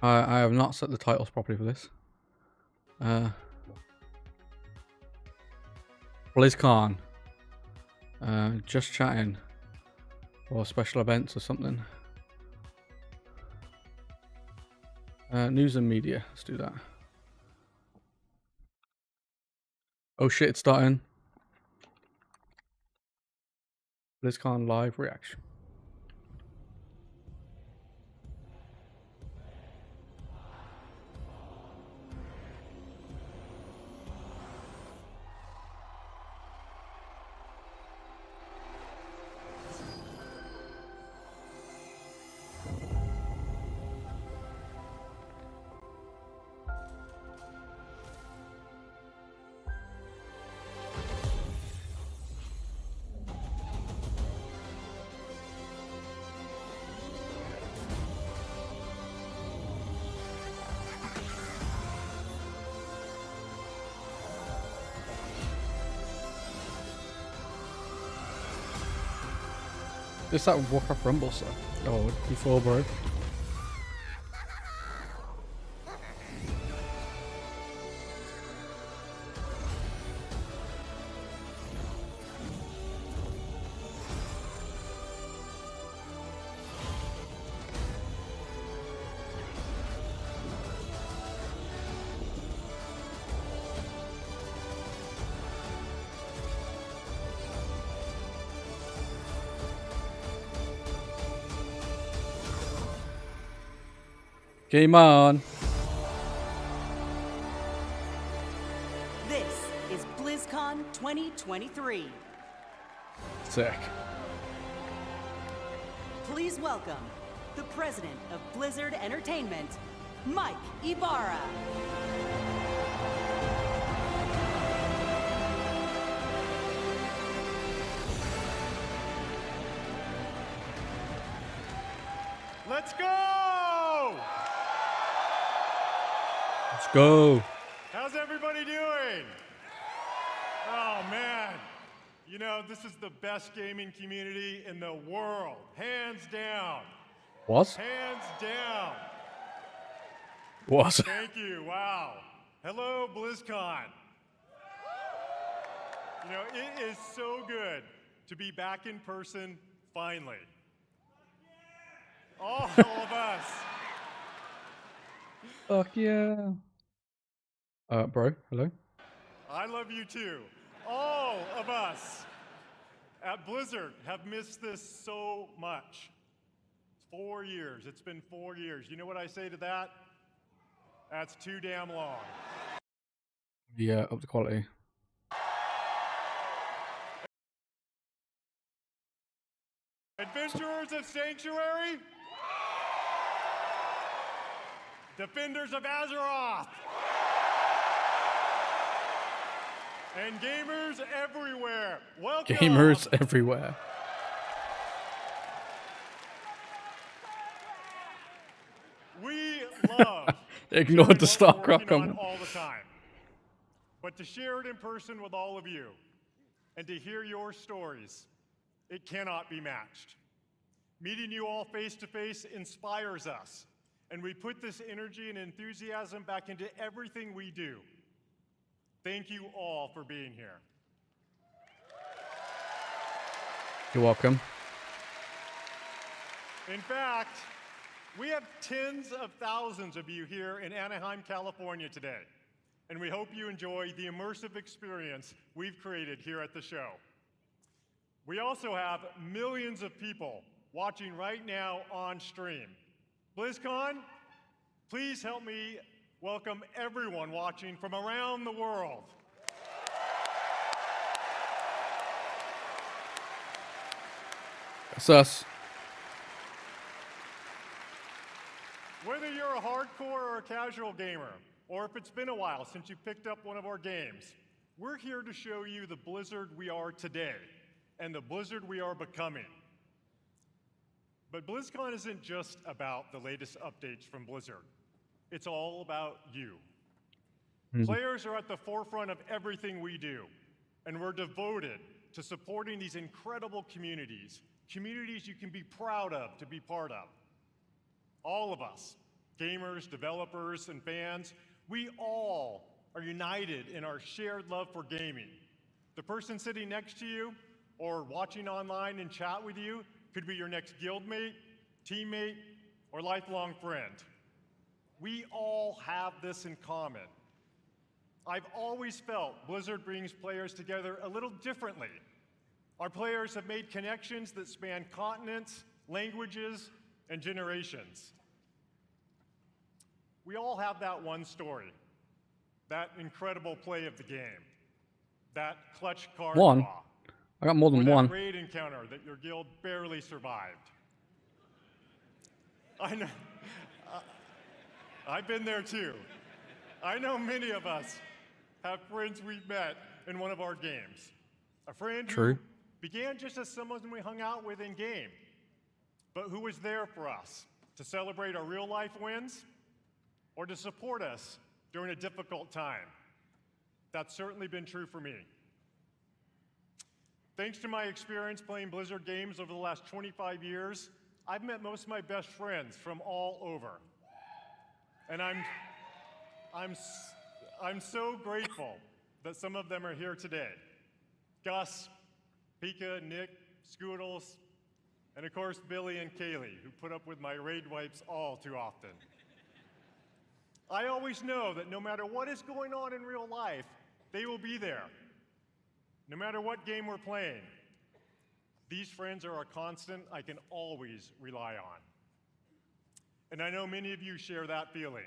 I have not set the titles properly for this. BlizzCon. Just chatting. Or special events or something. News and media. Let's do that. Oh shit, it's starting. BlizzCon live reaction. It's that Warcraft Rumble stuff. Oh, before, bro. Game on. This is BlizzCon 2023. Sick. Please welcome the president of Blizzard Entertainment, Mike Ibarra. Let's go! Let's go. How's everybody doing? Oh man, you know, this is the best gaming community in the world, hands down. Was? Hands down. Was? Thank you, wow. Hello, BlizzCon. You know, it is so good to be back in person, finally. All of us. Fuck yeah. Bro, hello? I love you too. All of us at Blizzard have missed this so much. 4 years. It's been 4 years. You know what I say to that? That's too damn long. Yeah, up the quality. Adventurers of Sanctuary. Defenders of Azeroth. And gamers everywhere. Welcome. Gamers everywhere. We love Ignored the sharing what we're StarCraft working on comment. all the time. But to share it in person with all of you and to hear your stories, it cannot be matched. Meeting you all face to face inspires us, and we put this energy and enthusiasm back into everything we do. Thank you all for being here. You're welcome. In fact, we have tens of thousands of you here in Anaheim, California today, and we hope you enjoy the immersive experience we've created here at the show. We also have millions of people watching right now on stream. BlizzCon, please help me welcome everyone watching from around the world. That's us. Whether you're a hardcore or a casual gamer, or if it's been a while since you picked up one of our games, we're here to show you the Blizzard we are today and the Blizzard we are becoming. But BlizzCon isn't just about the latest updates from Blizzard. It's all about you. Players are at the forefront of everything we do, and we're devoted to supporting these incredible communities, communities you can be proud of to be part of. All of us, gamers, developers, and fans, we all are united in our shared love for gaming. The person sitting next to you or watching online and chat with you could be your next guildmate, teammate, or lifelong friend. We all have this in common. I've always felt Blizzard brings players together a little differently. Our players have made connections that span continents, languages, and generations. We all have that one story, that incredible play of the game, that clutch card One? draw, I got more or than that one. raid encounter that your guild barely survived. I know. I've been there too. I know many of us have friends we've met in one of our games. A friend True. who began just as someone we hung out with in game, but who was there for us to celebrate our real life wins or to support us during a difficult time. That's certainly been true for me. Thanks to my experience playing Blizzard games over the last 25 years, I've met most of my best friends from all over. And I'm so grateful that some of them are here today. Gus, Pika, Nick, Scoodles, and of course Billy and Kaylee, who put up with my raid wipes all too often. I always know that no matter what is going on in real life, they will be there. No matter what game we're playing, these friends are a constant I can always rely on. And I know many of you share that feeling.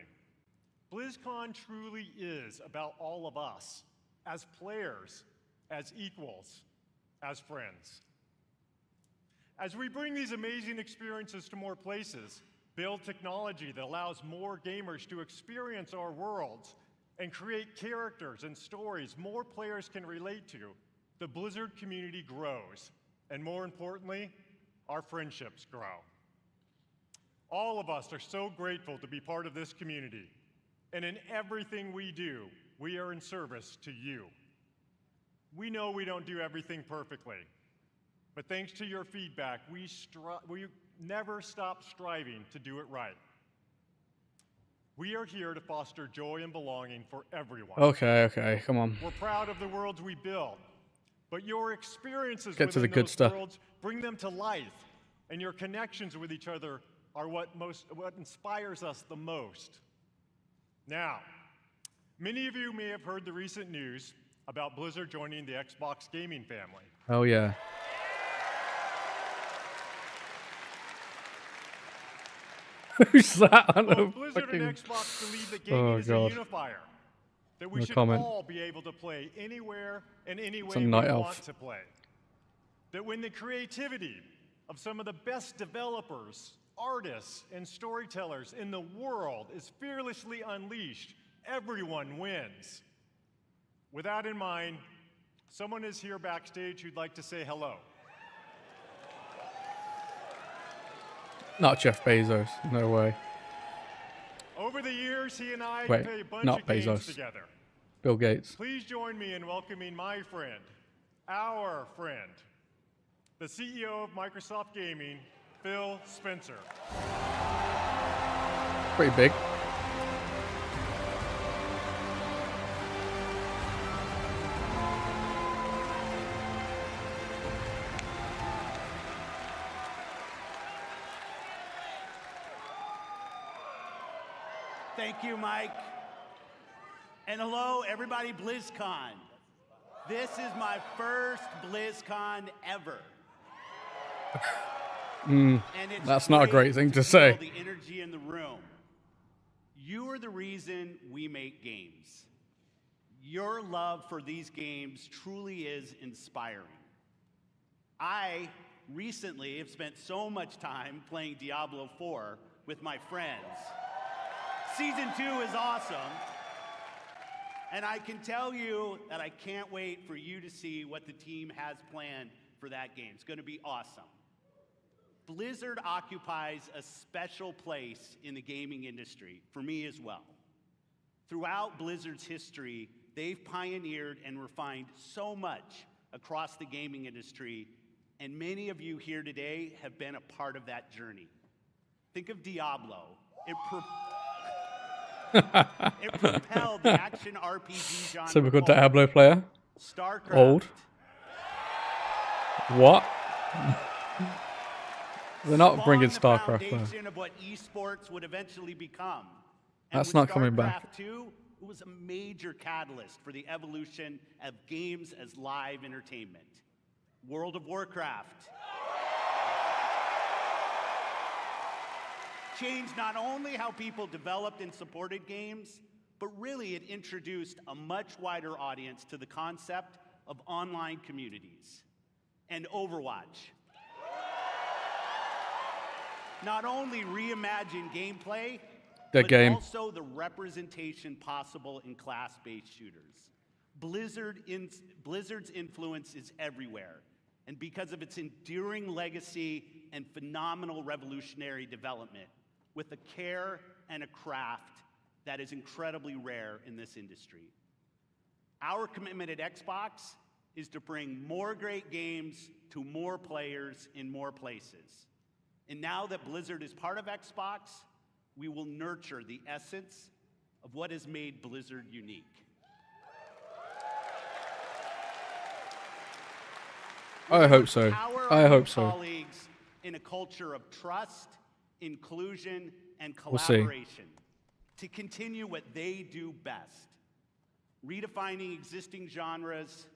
BlizzCon truly is about all of us, as players, as equals, as friends. As we bring these amazing experiences to more places, build technology that allows more gamers to experience our worlds, and create characters and stories more players can relate to, the Blizzard community grows. And more importantly, our friendships grow. All of us are so grateful to be part of this community. And in everything we do, we are in service to you. We know we don't do everything perfectly, but thanks to your feedback, we never stop striving to do it right. We are here to foster joy and belonging for everyone. Okay, come on. We're proud of the worlds we build, but your experiences Get to the within good those stuff. worlds bring them to life, and your connections with each other are what inspires us the most. Now, many of you may have heard the recent news about Blizzard joining the Xbox gaming family. Oh yeah. Who's that? I Both know. Blizzard Fucking... and Xbox believe that gaming is God. a unifier, that we No should comment. all be able to play anywhere and any a way we night elf. want to play. That when the creativity of some of the best developers, artists, and storytellers in the world is fearlessly unleashed, everyone wins. With that in mind, someone is here backstage who'd like to say hello. Not Jeff Bezos. No way. Over the years, he and I Wait, play a bunch not of games Bezos. together. Bill Gates. Please join me in welcoming my friend, our friend, the CEO of Microsoft Gaming, Phil Spencer. Pretty big. Thank you, Mike. And hello, everybody, BlizzCon. This is my first BlizzCon ever. And it's That's not a great thing to say. feel the energy in the room. You are the reason we make games. Your love for these games truly is inspiring. I recently have spent so much time playing Diablo 4 with my friends. Season 2 is awesome. And I can tell you that I can't wait for you to see what the team has planned for that game. It's going to be awesome. Blizzard occupies a special place in the gaming industry, for me as well. Throughout Blizzard's history, they've pioneered and refined so much across the gaming industry, and many of you here today have been a part of that journey. Think of Diablo. It propelled the action RPG genre. Typical forward. Diablo player. StarCraft. Old. What? They're not bringing spawned StarCraft the back. foundation of what esports would eventually become. That's with not coming back. StarCraft 2, it was a major catalyst for the evolution of games as live entertainment. World of Warcraft changed not only how people developed and supported games, but really it introduced a much wider audience to the concept of online communities. And Overwatch not only reimagined gameplay, The but game. also the representation possible in class-based shooters. Blizzard's influence is everywhere, and because of its enduring legacy and phenomenal revolutionary development, with a care and a craft that is incredibly rare in this industry. Our commitment at Xbox is to bring more great games to more players in more places. And now that Blizzard is part of Xbox, we will nurture the essence of what has made Blizzard unique. I hope so. Empower I our hope so. colleagues in a culture of trust, inclusion, and We'll see. collaboration to continue what they do best, redefining existing genres,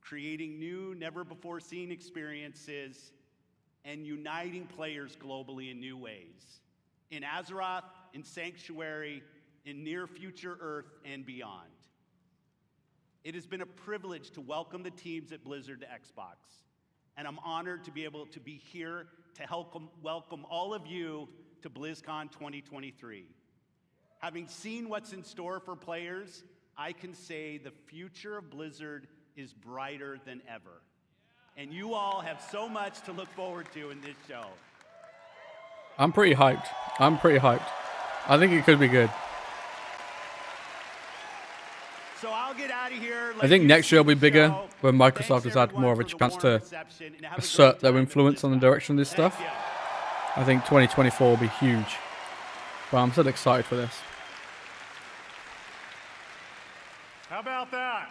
creating new, never-before-seen experiences, and uniting players globally in new ways, in Azeroth, in Sanctuary, in near-future Earth, and beyond. It has been a privilege to welcome the teams at Blizzard to Xbox, and I'm honored to be able to be here to help welcome all of you to BlizzCon 2023. Having seen what's in store for players, I can say the future of Blizzard is brighter than ever. And you all have so much to look forward to in this show. I'm pretty hyped. I think it could be good. So I'll get out of here. I think next year will be bigger, when Microsoft has had more of a chance to assert their influence on the direction of this stuff. I think 2024 will be huge. But I'm still excited for this. How about that?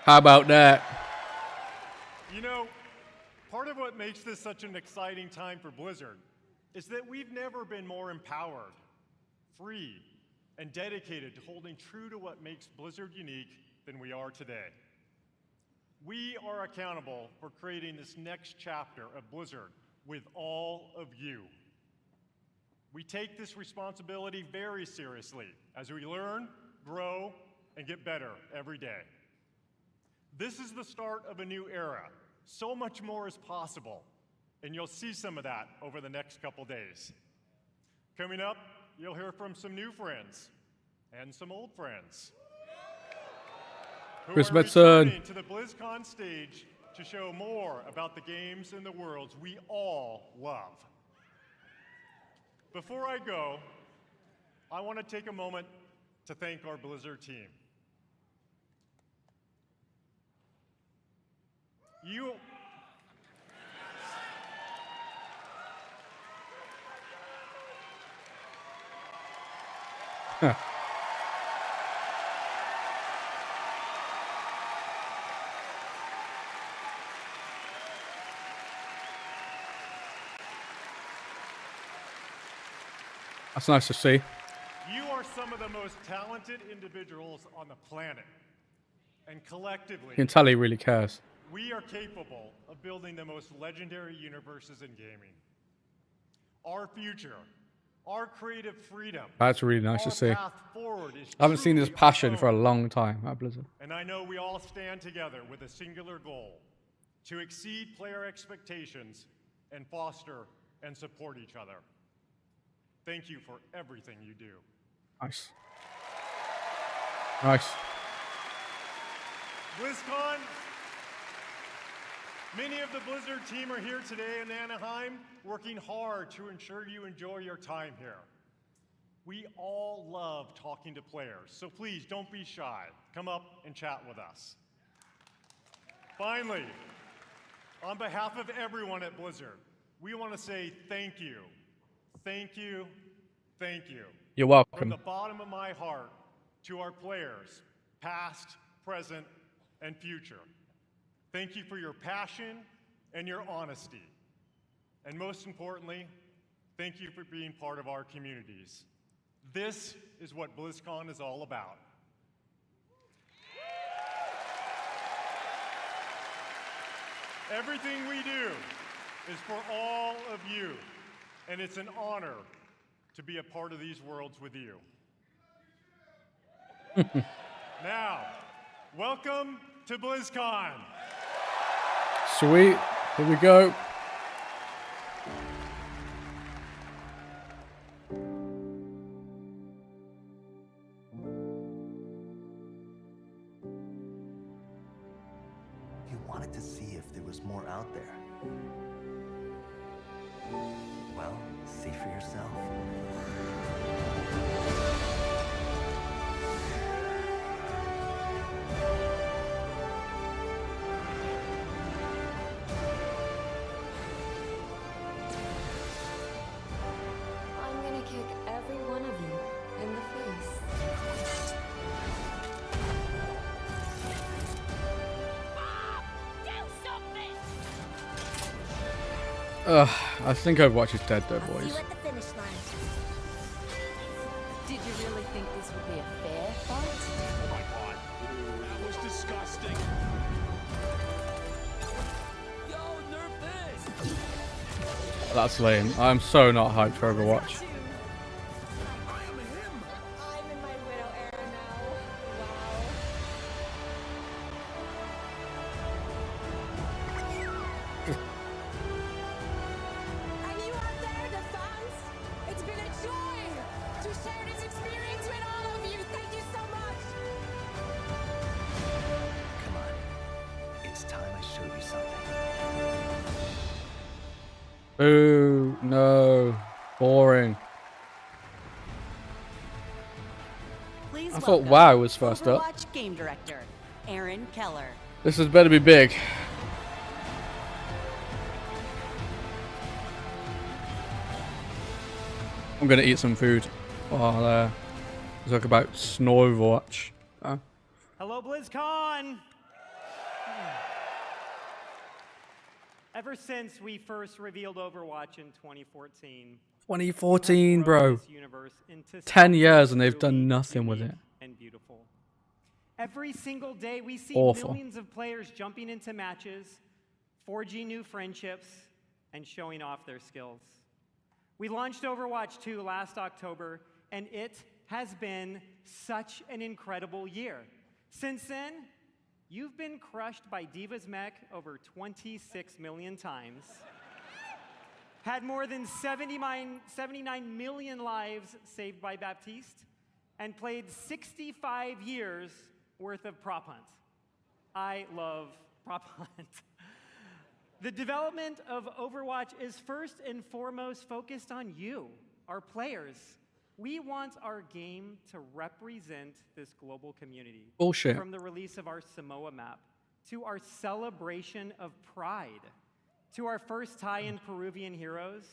How about that? You know, part of what makes this such an exciting time for Blizzard is that we've never been more empowered, free, and dedicated to holding true to what makes Blizzard unique than we are today. We are accountable for creating this next chapter of Blizzard with all of you. We take this responsibility very seriously as we learn, grow, and get better every day. This is the start of a new era. So much more is possible, and you'll see some of that over the next couple days. Coming up, you'll hear from some new friends and some old friends who Chris are Metzen. returning to the BlizzCon stage to show more about the games and the worlds we all love. Before I go, I want to take a moment to thank our Blizzard team. You That's nice to see. You are some of the most talented individuals on the planet. And collectively, You can tell he really cares. we are capable of building the most legendary universes in gaming. Our future, our creative freedom, That's really nice to our see. path forward is I haven't seen this truly passion our for a own. long time at Blizzard. And I know we all stand together with a singular goal: to exceed player expectations and foster and support each other. Thank you for everything you do. Nice. Nice. BlizzCon, many of the Blizzard team are here today in Anaheim, working hard to ensure you enjoy your time here. We all love talking to players, so please don't be shy. Come up and chat with us. Finally, on behalf of everyone at Blizzard, we want to say thank you. Thank you. Thank you. You're From welcome. the bottom of my heart to our players, past, present, and future. Thank you for your passion and your honesty. And most importantly, thank you for being part of our communities. This is what BlizzCon is all about. Everything we do is for all of you, and it's an honor to be a part of these worlds with you. Now, welcome to BlizzCon. Sweet. Here we go. You wanted to see if there was more out there. Well, see for yourself. I'm gonna kick every one of you in the face. I think Overwatch is dead though, See boys. you at the finish line. Did you really think this would be a fair fight? Oh my god. That was disgusting. Yo, nerf this. That's lame. I'm so not hyped for Overwatch. I'm in my widow era now. Wow. And you out there, the fans, it's been a joy to share this experience with all of you. Thank you so much. Come on. It's time I showed you something. Ooh, no. Boring. Please I thought welcome WoW was first up. Overwatch Game Director, Aaron Keller. This has better be big. I'm gonna eat some food while we talk about Overwatch. Hello, BlizzCon! Ever since we first revealed Overwatch in 2014, 2014, we've grown bro. this universe into 10 years and something they've done truly nothing with unique it. and beautiful. Every single day, we see Awful. millions of players jumping into matches, forging new friendships, and showing off their skills. We launched Overwatch 2 last October, and it has been such an incredible year. Since then, you've been crushed by Diva's mech over 26 million times, had more than 79 million lives saved by Baptiste, and played 65 years worth of prop hunt. I love prop hunt. The development of Overwatch is first and foremost focused on you, our players. We want our game to represent this global community. Bullshit. From the release of our Samoa map, to our celebration of Pride, to our first tie-in Peruvian heroes,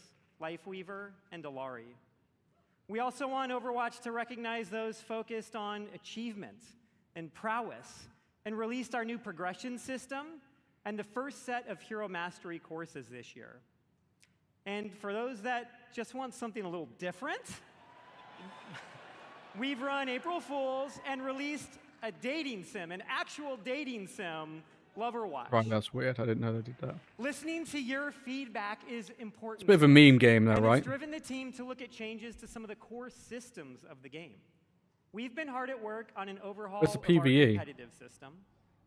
Lifeweaver and Alari. We also want Overwatch to recognize those focused on achievement and prowess, and released our new progression system and the first set of Hero Mastery courses this year. And for those that just want something a little different, we've run April Fools and released a dating sim, an actual dating sim, Loverwatch. Right, that's weird. I didn't know they did that. Listening to your feedback is important. It's a bit of a meme game though, And right? it's driven the team to look at changes to some of the core systems of the game. We've been hard at work on an overhaul It's a of our PvE. competitive system,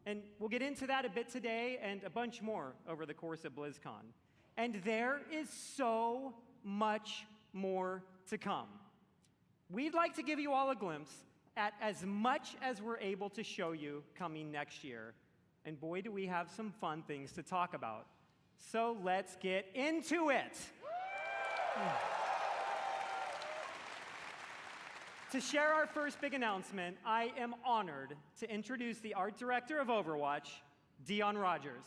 and we'll get into that a bit today and a bunch more over the course of BlizzCon. And there is so much more to come. We'd like to give you all a glimpse at as much as we're able to show you coming next year. And boy, do we have some fun things to talk about. So let's get into it. To share our first big announcement, I am honored to introduce the art director of Overwatch, Dion Rogers.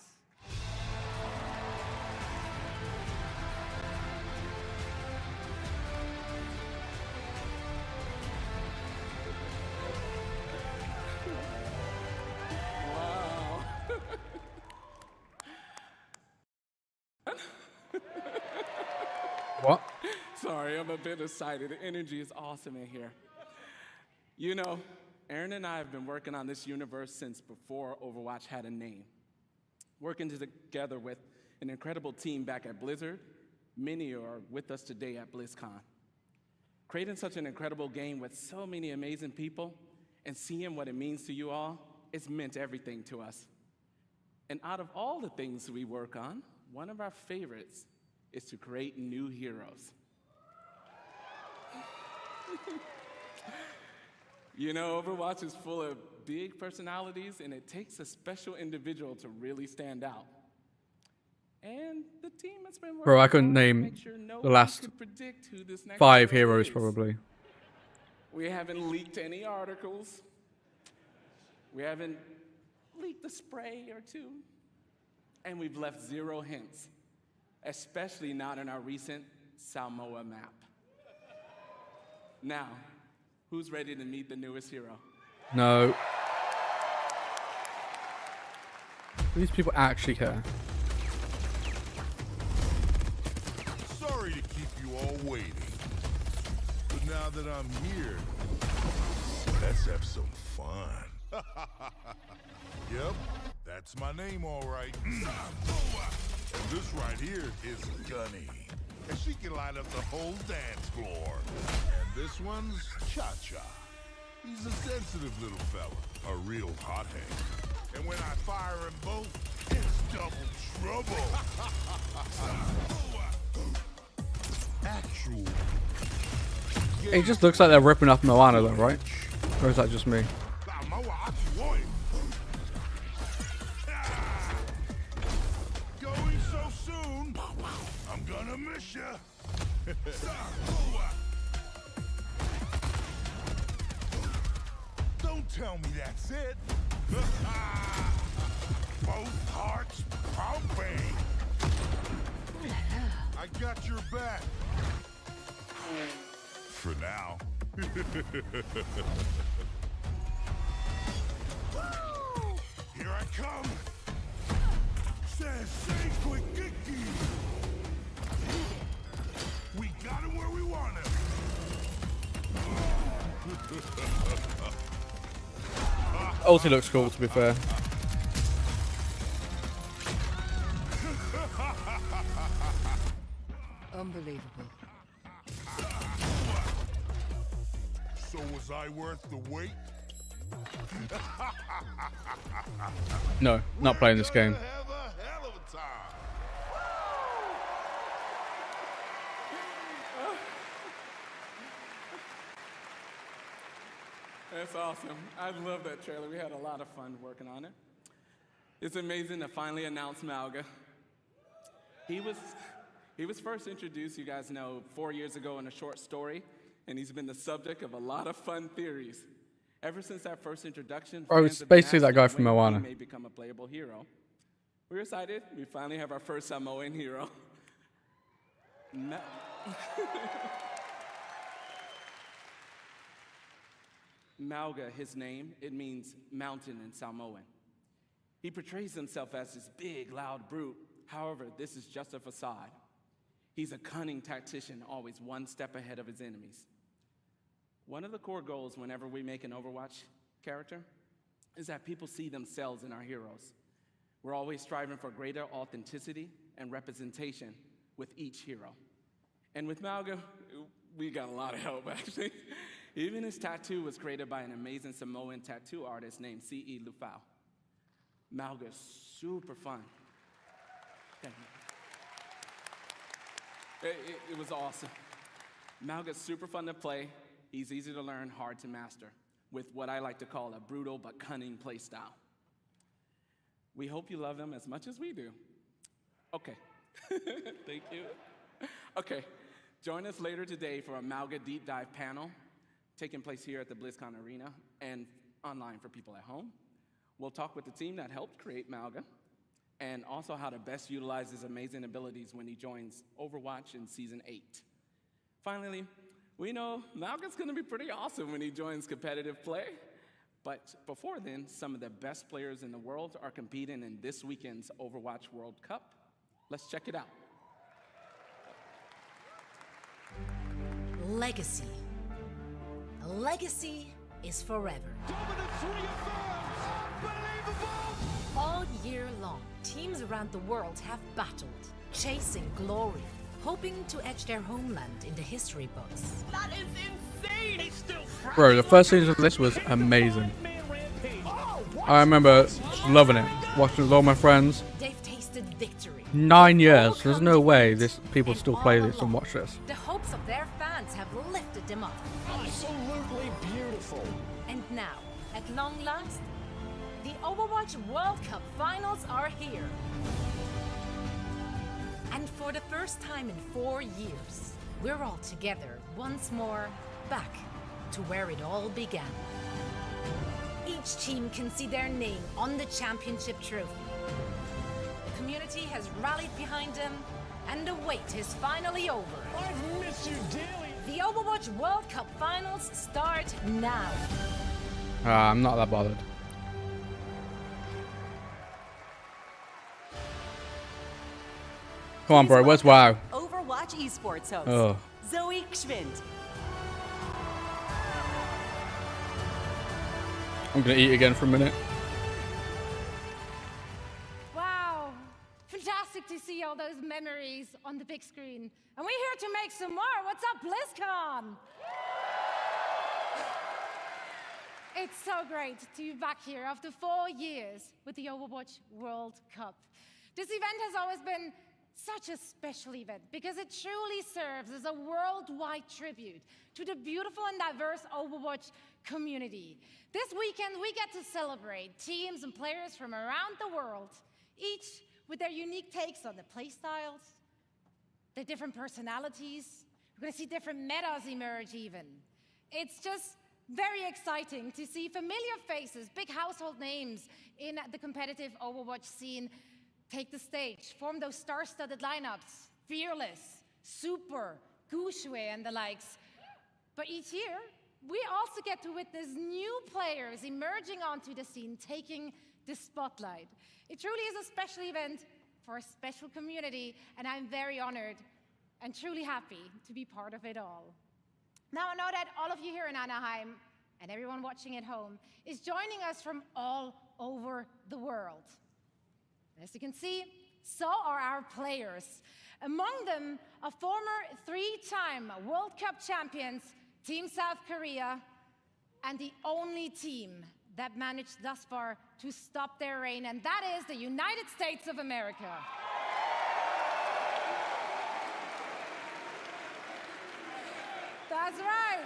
sorry, I'm a bit excited. The energy is awesome in here. You know, Aaron and I have been working on this universe since before Overwatch had a name. Working together with an incredible team back at Blizzard. Many are with us today at BlizzCon. Creating such an incredible game with so many amazing people and seeing what it means to you all, it's meant everything to us. And out of all the things we work on, one of our favorites is to create new heroes. You know, Overwatch is full of big personalities, and it takes a special individual to really stand out. And the team has been working Bro, I couldn't hard to name make sure no the one last could predict who this next 5 hero heroes is. probably. We haven't leaked any articles. We haven't leaked a spray or two. And we've left 0 hints, especially not in our recent Samoa map. Now, who's ready to meet the newest hero? No. These people actually care. Sorry to keep you all waiting. But now that I'm here, let's have some fun. Yep, that's my name all right. And this right here is Gunny. And she can light up the whole dance floor. And this one's Cha-Cha. He's a sensitive little fella, a real hothead. And when I fire them both, it's double trouble. Actual. It just looks like they're ripping off Moana though, right? Or is that just me? Going so soon, I'm gonna miss ya. Don't tell me that's it. Both hearts pumping. I got your back. For now. Here I come. Says say quick Kiki. We got him where we want him. Ulti looks cool, to be fair. Unbelievable. So was I worth the wait? No, not playing this game. Have a hell of a time. That's awesome. I love that trailer. We had a lot of fun working on it. It's amazing to finally announce Malga. He was first introduced, you guys know, 4 years ago in a short story, and he's been the subject of a lot of fun theories. Ever since that first introduction, Oh, it's basically that guy from Moana. He may become a playable hero. We're excited. We finally have our first Samoan hero. Malga, his name, it means mountain in Samoan. He portrays himself as this big, loud brute. However, this is just a facade. He's a cunning tactician, always one step ahead of his enemies. One of the core goals whenever we make an Overwatch character is that people see themselves in our heroes. We're always striving for greater authenticity and representation with each hero. And with Malga, we got a lot of help, actually. Even his tattoo was created by an amazing Samoan tattoo artist named C.E. Lufau. Malga's super fun. It was awesome. Malga's super fun to play. He's easy to learn, hard to master, with what I like to call a brutal but cunning play style. We hope you love him as much as we do. Okay. Thank you. Okay. Join us later today for a Malga Deep Dive panel taking place here at the BlizzCon Arena and online for people at home. We'll talk with the team that helped create Malga and also how to best utilize his amazing abilities when he joins Overwatch in Season 8. Finally, we know Malga's going to be pretty awesome when he joins competitive play. But before then, some of the best players in the world are competing in this weekend's Overwatch World Cup. Let's check it out. Legacy. A legacy is forever. All year long, teams around the world have battled, chasing glory, hoping to etch their homeland in the history books. That is insane! He's still Bro, the first season of this was amazing. I remember loving it, watching with all my friends. They've tasted victory. 9 years. There's no way this people still play this and watch this. The hopes of their fans have lifted them up. absolutely beautiful. And now, at long last, the Overwatch World Cup finals are here. And for the first time in 4 years, we're all together once more, back to where it all began. Each team can see their name on the championship trophy. The community has rallied behind them, and the wait is finally over. I've missed you dearly. The Overwatch World Cup finals start now. I'm not that bothered. Come on, bro. Where's WoW? Overwatch esports host, Oh. Zoe Schwind. I'm gonna eat again for a minute. Wow. Fantastic to see all those memories on the big screen. And we're here to make some more. What's up, BlizzCon? It's so great to be back here after 4 years with the Overwatch World Cup. This event has always been such a special event because it truly serves as a worldwide tribute to the beautiful and diverse Overwatch community. This weekend, we get to celebrate teams and players from around the world, each with their unique takes on the playstyles, their different personalities. We're going to see different metas emerge even. It's just very exciting to see familiar faces, big household names in the competitive Overwatch scene take the stage, form those star-studded lineups, Fearless, Super, Gushue, and the likes. But each year, we also get to witness new players emerging onto the scene, taking the spotlight. It truly is a special event for a special community, and I'm very honored and truly happy to be part of it all. Now, I know that all of you here in Anaheim and everyone watching at home is joining us from all over the world. As you can see, so are our players. Among them, a former 3-time World Cup champions, Team South Korea, and the only team that managed thus far to stop their reign, and that is the United States of America. That's right.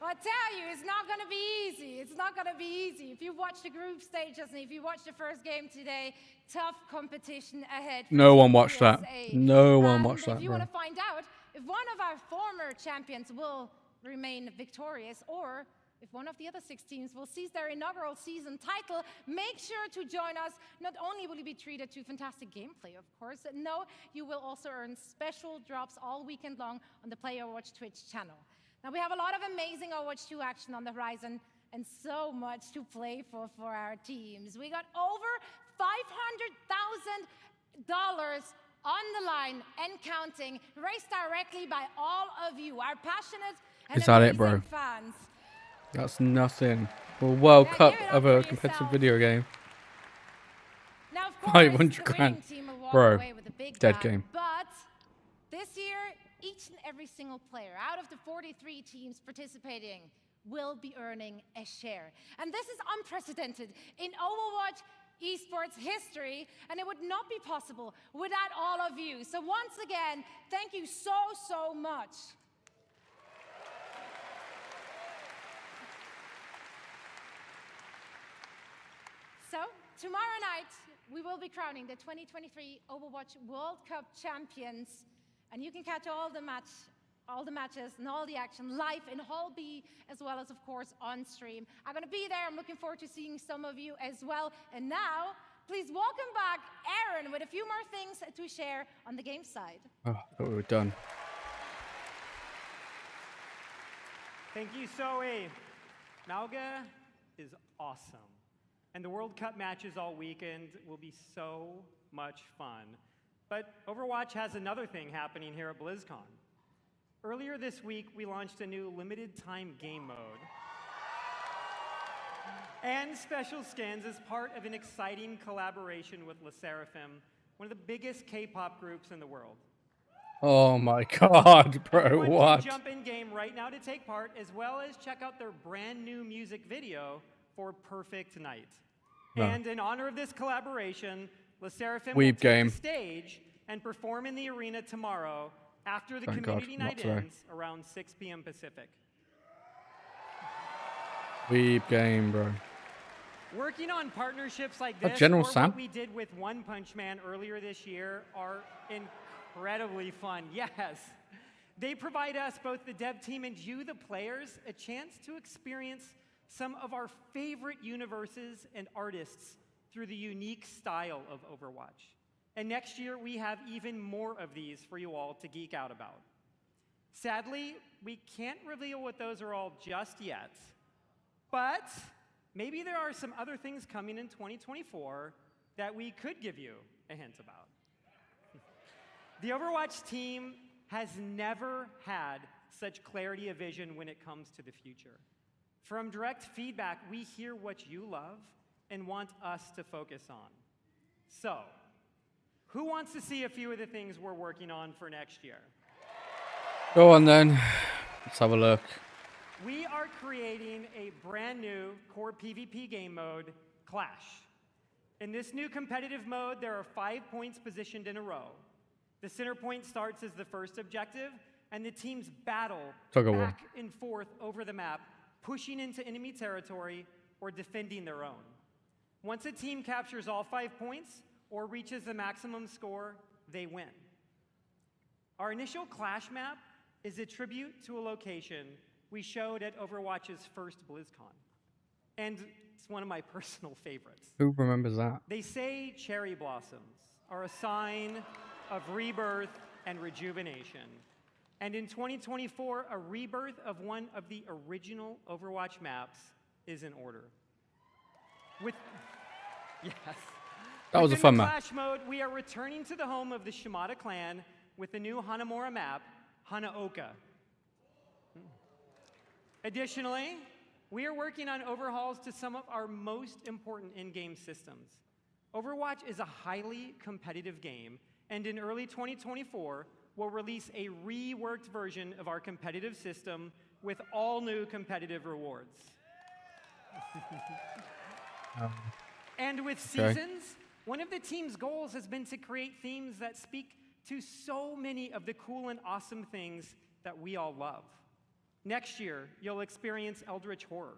I tell you, it's not going to be easy. It's not going to be easy. If you watch the group stages and if you watch the first game today, tough competition ahead. No one watched that. USA. No one watched that, If you bro. want to find out if one of our former champions will remain victorious or if one of the other 6 teams will seize their inaugural season title, make sure to join us. Not only will you be treated to fantastic gameplay, of course, no, you will also earn special drops all weekend long on the Play Overwatch Twitch channel. Now, we have a lot of amazing Overwatch 2 action on the horizon and so much to play for our teams. We got over $500,000 on the line and counting, raised directly by all of you, our passionate and Is that it, amazing bro? fans. That's nothing. A World Yeah, Cup give it up of for a yourself. competitive video game. Now, of course, 500 the grand. winning team will walk Bro, away with a big dead bag, game. But this year, each and every single player out of the 43 teams participating will be earning a share. And this is unprecedented in Overwatch esports history, and it would not be possible without all of you. So once again, thank you so much. So, tomorrow night, we will be crowning the 2023 Overwatch World Cup champions, and you can catch all the matches and all the action live in Hall B, as well as, of course, on stream. I'm going to be there. I'm looking forward to seeing some of you as well. And now, please welcome back Aaron with a few more things to share on the game side. Oh, I thought we were done. Thank you, Zoe. Malga is awesome. And the World Cup matches all weekend will be so much fun. But Overwatch has another thing happening here at BlizzCon. Earlier this week, we launched a new limited time game mode and special skins as part of an exciting collaboration with Le Sserafim, one of the biggest K-pop groups in the world. Oh my god, bro, Everyone what? can jump in game right now to take part, as well as check out their brand new music video for Perfect Night. No. And in honor of this collaboration, Le Sserafim Weeb will take game. the stage and perform in the arena tomorrow after the Thank God, community not night today. ends around 6 p.m. Pacific. Weeb game, bro. Working on partnerships like this, General or Sam? what we did with One Punch Man earlier this year, are incredibly fun. Yes. They provide us, both the dev team and you, the players, a chance to experience some of our favorite universes and artists through the unique style of Overwatch. And next year, we have even more of these for you all to geek out about. Sadly, we can't reveal what those are all just yet, but maybe there are some other things coming in 2024 that we could give you a hint about. The Overwatch team has never had such clarity of vision when it comes to the future. From direct feedback, we hear what you love and want us to focus on. So, who wants to see a few of the things we're working on for next year? Go on then. Let's have a look. We are creating a brand new core PvP game mode, Clash. In this new competitive mode, there are 5 points positioned in a row. The center point starts as the first objective, and the teams battle back and forth over the map, pushing into enemy territory or defending their own. Once a team captures all 5 points or reaches the maximum score, they win. Our initial Clash map is a tribute to a location we showed at Overwatch's first BlizzCon. And it's one of my personal favorites. Who remembers that? They say cherry blossoms are a sign of rebirth and rejuvenation. And in 2024, a rebirth of one of the original Overwatch maps is in order. Yes. That was a fun map. In Clash mode, we are returning to the home of the Shimada clan with the new Hanamura map, Hanaoka. Additionally, we are working on overhauls to some of our most important in-game systems. Overwatch is a highly competitive game, and in early 2024, we'll release a reworked version of our competitive system with all new competitive rewards. And with seasons, one of the team's goals has been to create themes that speak to so many of the cool and awesome things that we all love. Next year, you'll experience Eldritch Horror,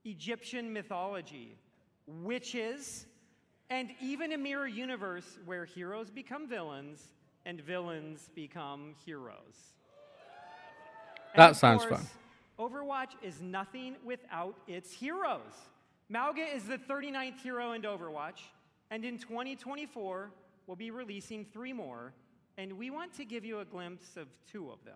Egyptian mythology, witches, and even a mirror universe where heroes become villains and villains become heroes. That sounds fun. Overwatch is nothing without its heroes. Mauga is the 39th hero in Overwatch, and in 2024, we'll be releasing 3 more, and we want to give you a glimpse of 2 of them.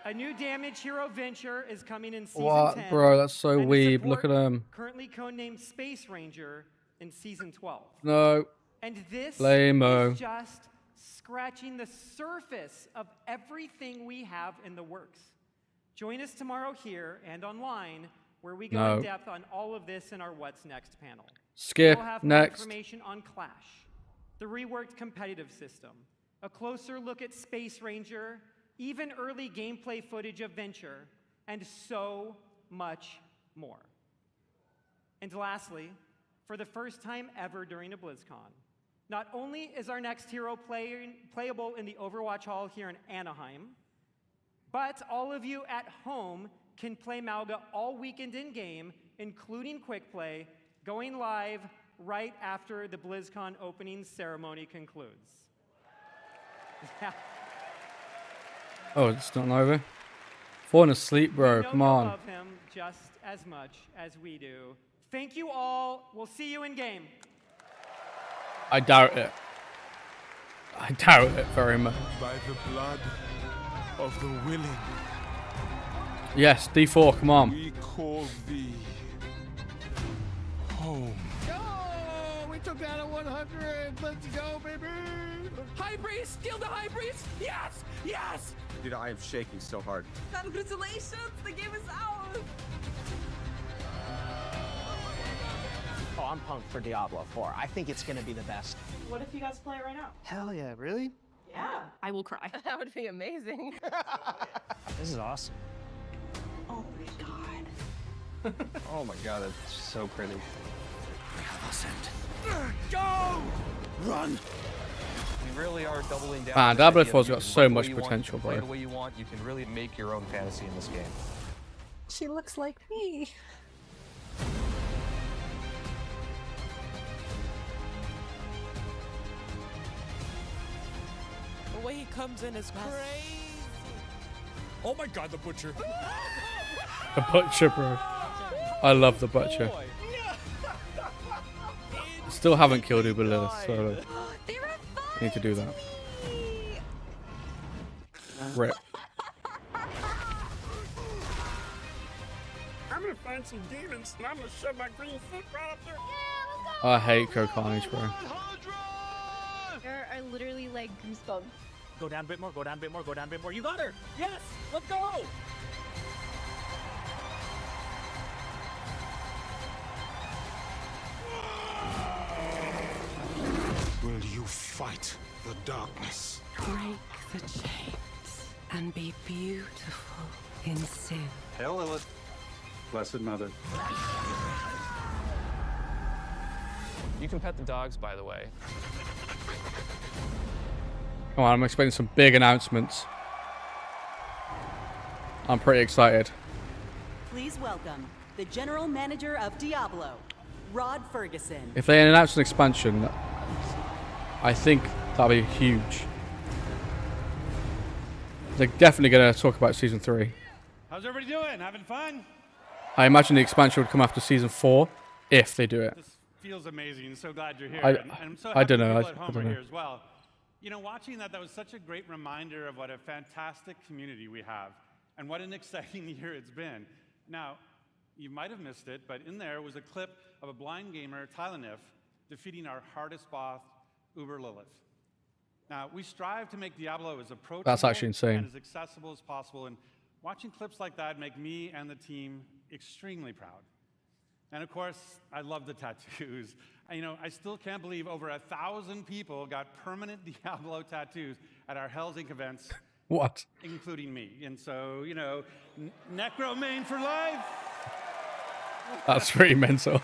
A new damage hero Venture is coming in Season 10. What, bro? That's so weeb. Look at him. Currently codenamed Space Ranger in Season 12. No. And this Lame-o. is just scratching the surface of everything we have in the works. Join us tomorrow here and online, where we go in depth on all of this in our What's Next panel. Skip. We'll have Next. more information on Clash, the reworked competitive system, a closer look at Space Ranger, even early gameplay footage of Venture, and so much more. And lastly, for the first time ever during a BlizzCon, not only is our next hero playable in the Overwatch Hall here in Anaheim, but all of you at home can play Mauga all weekend in-game, including Quick Play, going live right after the BlizzCon opening ceremony concludes. Yeah. Oh, it's not over? Falling asleep, bro. Come on. You love him just as much as we do. Thank you all. We'll see you in game. I doubt it. I doubt it very much. By the blood of the willing. Yes, D4, come on. We call thee home. Oh, we took down a 100. Let's go, baby. High Priest, kill the High Priest. Yes, Yes! Dude, I am shaking so hard. Congratulations! The game is out! Oh, I'm pumped for Diablo 4. I think it's gonna be the best. What if you guys play it right now? Hell yeah, really? Yeah. I will cry. That would be amazing. This is awesome. Oh my god. Oh my god, that's so pretty. Go! Run! We really are doubling down. Man, on this Diablo idea 4's that got you so can play much the way you want, potential, you can play bro. the way you want, you can really make your own fantasy in this game. She looks like me. The way he comes in is crazy. Oh my god, the butcher. The Butcher, bro. I love the Butcher. Still haven't killed Uber Lilith, so need to do that. Rip. I'm gonna find some demons and I'm gonna shove my green foot right up there. I hate Co Carnage, bro. There are literally like goosebumps. Go down a bit more, go down a bit more, go down a bit more. You got her! Yes! Let's go! Will you fight the darkness? Break the chains and be beautiful in sin. Hail Lilith. Blessed Mother. You can pet the dogs, by the way. Come on, I'm expecting some big announcements. I'm pretty excited. Please welcome the General Manager of Diablo, Rod Ferguson. If they announce an expansion, I think that'll be huge. They're definitely going to talk about Season 3. How's everybody doing? Having fun? I imagine the expansion would come after Season 4, if they do it. This feels amazing. So glad you're here. I- and I'm so I happy don't know. people I at home don't are know. here as well. You know, watching that was such a great reminder of what a fantastic community we have and what an exciting year it's been. Now, you might have missed it, but in there was a clip of a blind gamer, Tylenif, defeating our hardest boss, Uber Lilith. Now, we strive to make Diablo as approachable That's actually insane. and as accessible as possible, and watching clips like that make me and the team extremely proud. And of course, I love the tattoos. You know, I still can't believe over 1,000 people got permanent Diablo tattoos at our Hell's Inc. events. What? Including me. And so, you know, Necro Main for life. That's pretty mental.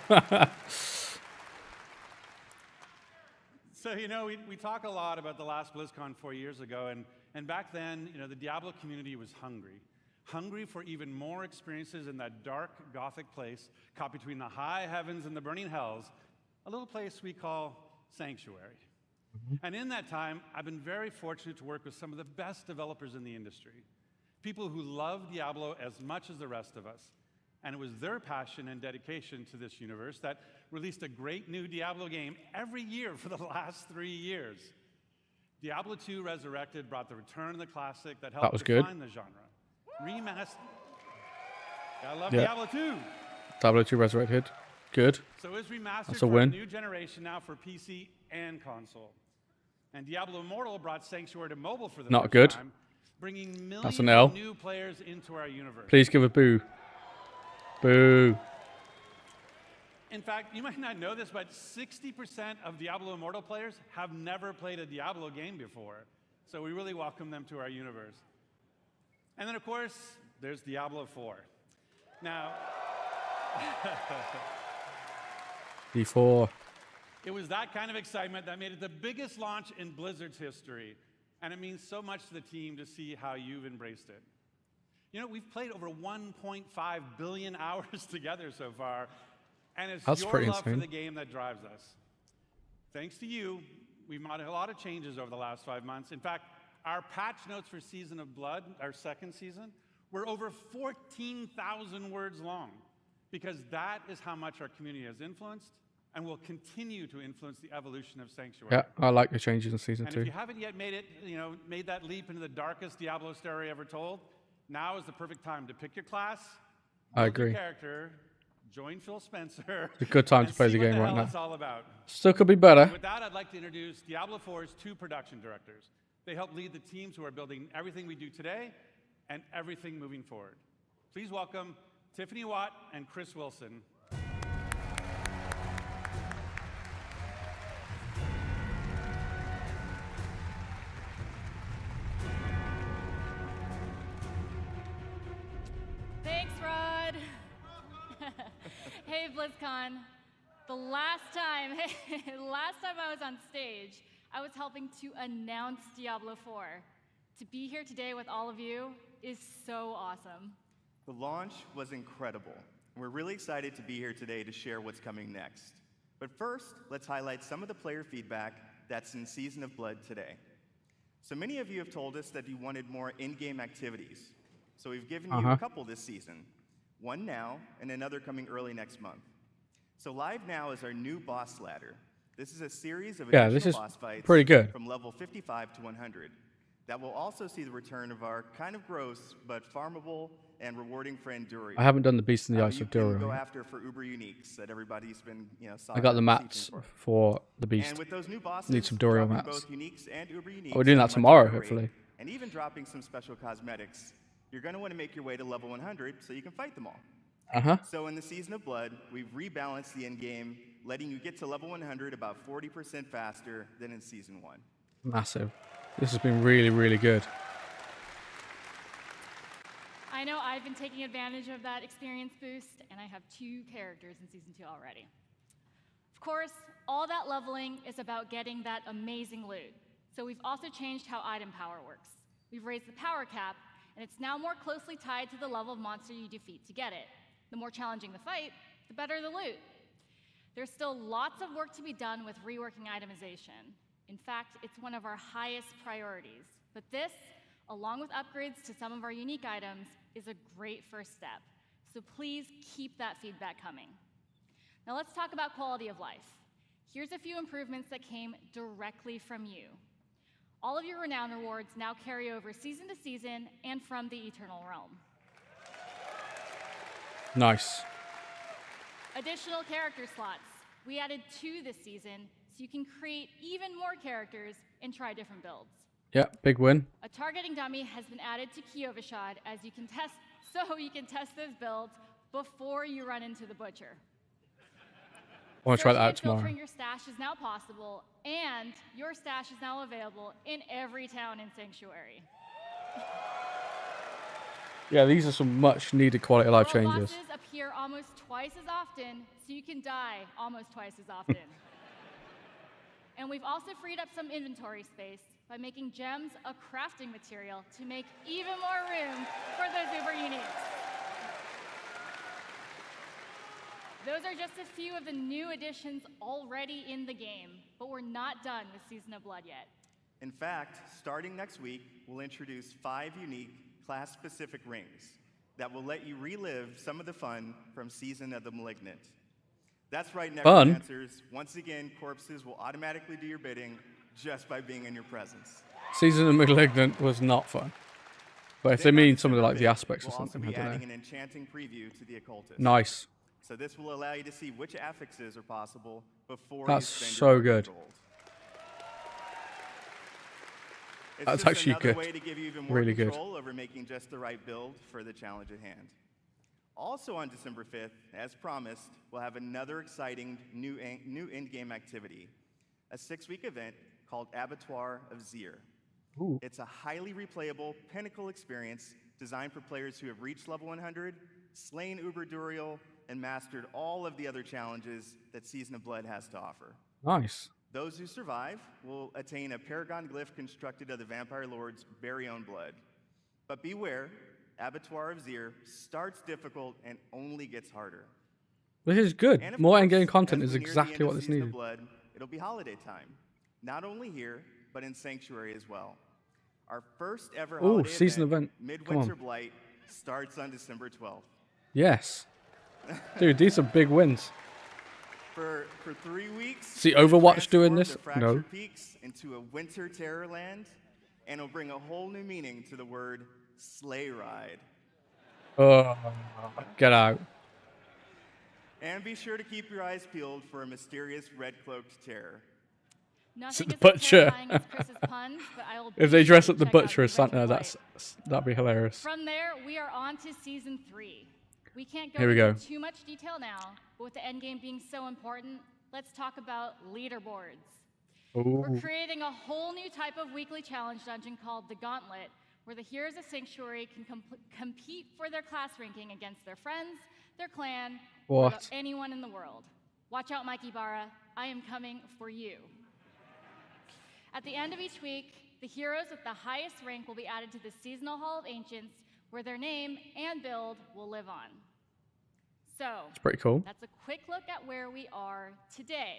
So, you know, we talk a lot about the last BlizzCon 4 years ago, and back then, you know, the Diablo community was hungry for even more experiences in that dark, gothic place caught between the high heavens and the burning hells, a little place we call Sanctuary. And in that time, I've been very fortunate to work with some of the best developers in the industry, people who love Diablo as much as the rest of us. And it was their passion and dedication to this universe that released a great new Diablo game every year for the last 3 years. Diablo 2 Resurrected brought the return of the classic that helped was good. define the genre. Remastered. I love Yeah. Diablo 2. Diablo 2 Resurrected. Good. So it's remastered That's a for win. a new generation now for PC and console. And Diablo Immortal brought Sanctuary to mobile for the Not first good. time, bringing That's an millions L. of new players into our universe. Please give a boo. Boo. In fact, you might not know this, but 60% of Diablo Immortal players have never played a Diablo game before. So we really welcome them to our universe. And then, of course, there's Diablo 4. Now, D4. it was that kind of excitement that made it the biggest launch in Blizzard's history. And it means so much to the team to see how you've embraced it. You know, we've played over 1.5 billion hours together so far, and it's That's your pretty love for insane. the game that drives us. Thanks to you, we've made a lot of changes over the last 5 months. In fact, our patch notes for Season of Blood, our second season, were over 14,000 words long, because that is how much our community has influenced and will continue to influence the evolution of Sanctuary. Yeah, I like the changes in Season And 2. if you haven't yet made that leap into the darkest Diablo story ever told, now is the perfect time to pick your class, I build your agree. character, join Phil Spencer. It's a good time to and play see the what game right hell now. It's all about. Still could be better. With that, I'd like to introduce Diablo 4's two production directors, They help lead the teams who are building everything we do today and everything moving forward. Please welcome Tiffany Watt and Chris Wilson. Thanks, Rod. Hey, BlizzCon. The last time I was on stage, I was helping to announce Diablo 4. To be here today with all of you is so awesome. The launch was incredible. We're really excited to be here today to share what's coming next. But first, let's highlight some of the player feedback that's in Season of Blood today. So many of you have told us that you wanted more in-game activities. So we've given you a couple this season. One now, and another coming early next month. So live now is our new boss ladder. This is a series of additional boss fights pretty good. from level 55 to 100. That will also see the return of our kind of gross but farmable and rewarding friend Duriel. I haven't done the Beast in the Ice of You Duriel can go yet. after for Uber Uniques that everybody's been, I got the mats for the Beast. And with those new bosses, Need some Duriel dropping mats. both Uniques and Uber Uniques We're doing at that a tomorrow, much higher rate, hopefully. And even dropping some special cosmetics, you're going to want to make your way to level 100 so you can fight them all. So in the Season of Blood, we've rebalanced the end game, letting you get to level 100 about 40% faster than in Season 1. Massive. This has been really, really good. I know I've been taking advantage of that experience boost, and I have 2 characters in Season 2 already. Of course, all that leveling is about getting that amazing loot. So we've also changed how item power works. We've raised the power cap, and it's now more closely tied to the level of monster you defeat to get it. The more challenging the fight, the better the loot. There's still lots of work to be done with reworking itemization. In fact, it's one of our highest priorities. But this, along with upgrades to some of our unique items, is a great first step. So please keep that feedback coming. Now let's talk about quality of life. Here's a few improvements that came directly from you. All of your renown rewards now carry over season to season and from the Eternal Realm. Nice. Additional character slots. We added 2 this season, so you can create even more characters and try different builds. Yeah, big win. A targeting dummy has been added to Kyovashad as you can test those builds before you run into the butcher. I want to try that out Searching and tomorrow. filtering your stash is now possible, and your stash is now available in every town in Sanctuary. Yeah, these are some much needed quality of life World changes. bosses appear almost twice as often, so you can die almost twice as often. And we've also freed up some inventory space by making gems a crafting material to make even more room for those Uber Uniques. Those are just a few of the new additions already in the game, but we're not done with Season of Blood yet. In fact, starting next week, we'll introduce 5 unique class-specific rings that will let you relive some of the fun from Season of the Malignant. That's right, Necromancers. Once again, corpses will automatically do your bidding just by being in your presence. Season of Malignant was not fun. But if they mean some of the aspects or We'll also something, I be don't adding know. an enchanting preview to the occultist. Nice. So this will allow you to see which affixes are possible before That's you spend so your good. gold. It's That's just actually another good. way to give you even more Really good. control over making just the right build for the challenge at hand. Also on December 5th, as promised, we'll have another exciting new in-game activity, a 6-week event called Abattoir of Zir. Ooh. It's a highly replayable pinnacle experience designed for players who have reached level 100, slain Uber Duriel, and mastered all of the other challenges that Season of Blood has to offer. Nice. Those who survive will attain a paragon glyph constructed of the Vampire Lord's very own blood. But beware, Abattoir of Zir starts difficult and only gets harder. This is good. And of More course, in-game content as is we near the exactly end of what this Season of needed. Blood, it'll be holiday time, not only here, but in Sanctuary as well. Our first ever Ooh, holiday season event. Come Midwinter on. Blight, starts on December 12th. Yes. Dude, these are big wins. For 3 weeks, See we'll Overwatch doing transform this? the Fractured No. Peaks into a winter terrorland, and it'll bring a whole new meaning to the word sleigh ride. Oh, get out. And be sure to keep your eyes peeled for a mysterious red-cloaked terror. Nothing the as butcher. terrifying as Chris's puns, but I will If they be dress sure up to the check out butcher as the original Santa, that'd be hilarious. From there, we are on to season 3. We can't go Here we into go. too much detail now, but with the end game being so important, let's talk about leaderboards. We're Ooh. creating a whole new type of weekly challenge dungeon called the Gauntlet, where the heroes of Sanctuary can compete for their class ranking against their friends, their clan, or What? anyone in the world. Watch out, Mikey Barra. I am coming for you. At the end of each week, the heroes with the highest rank will be added to the Seasonal Hall of Ancients, where their name and build will live on. So, It's pretty cool. that's a quick look at where we are today.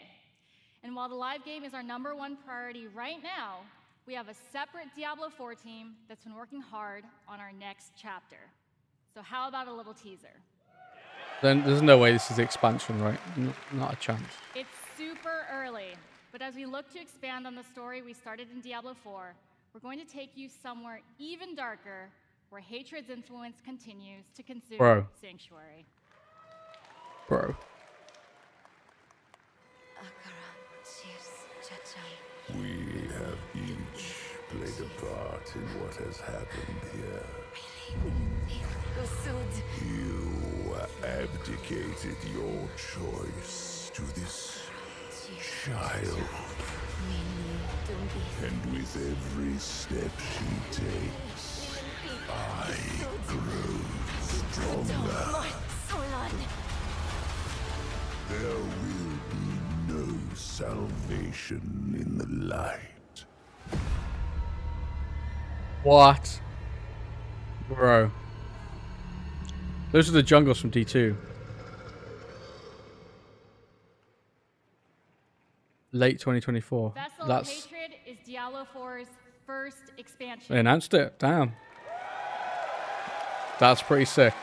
And while the live game is our #1 priority right now, we have a separate Diablo 4 team that's been working hard on our next chapter. So how about a little teaser? Then there's no way this is the expansion, right? Not a chance. It's super early, but as we look to expand on the story we started in Diablo 4, we're going to take you somewhere even darker, where hatred's influence continues to consume Bro. Sanctuary. Bro. We have each played a part in what has happened here. You abdicated your choice to this child. And with every step she takes, I grow stronger. There will be no salvation in the light. What? Bro. Those are the jungles from D2. Late 2024. Vessel of That's... Hatred is Diablo 4's first expansion. They announced it. Damn. That's pretty sick.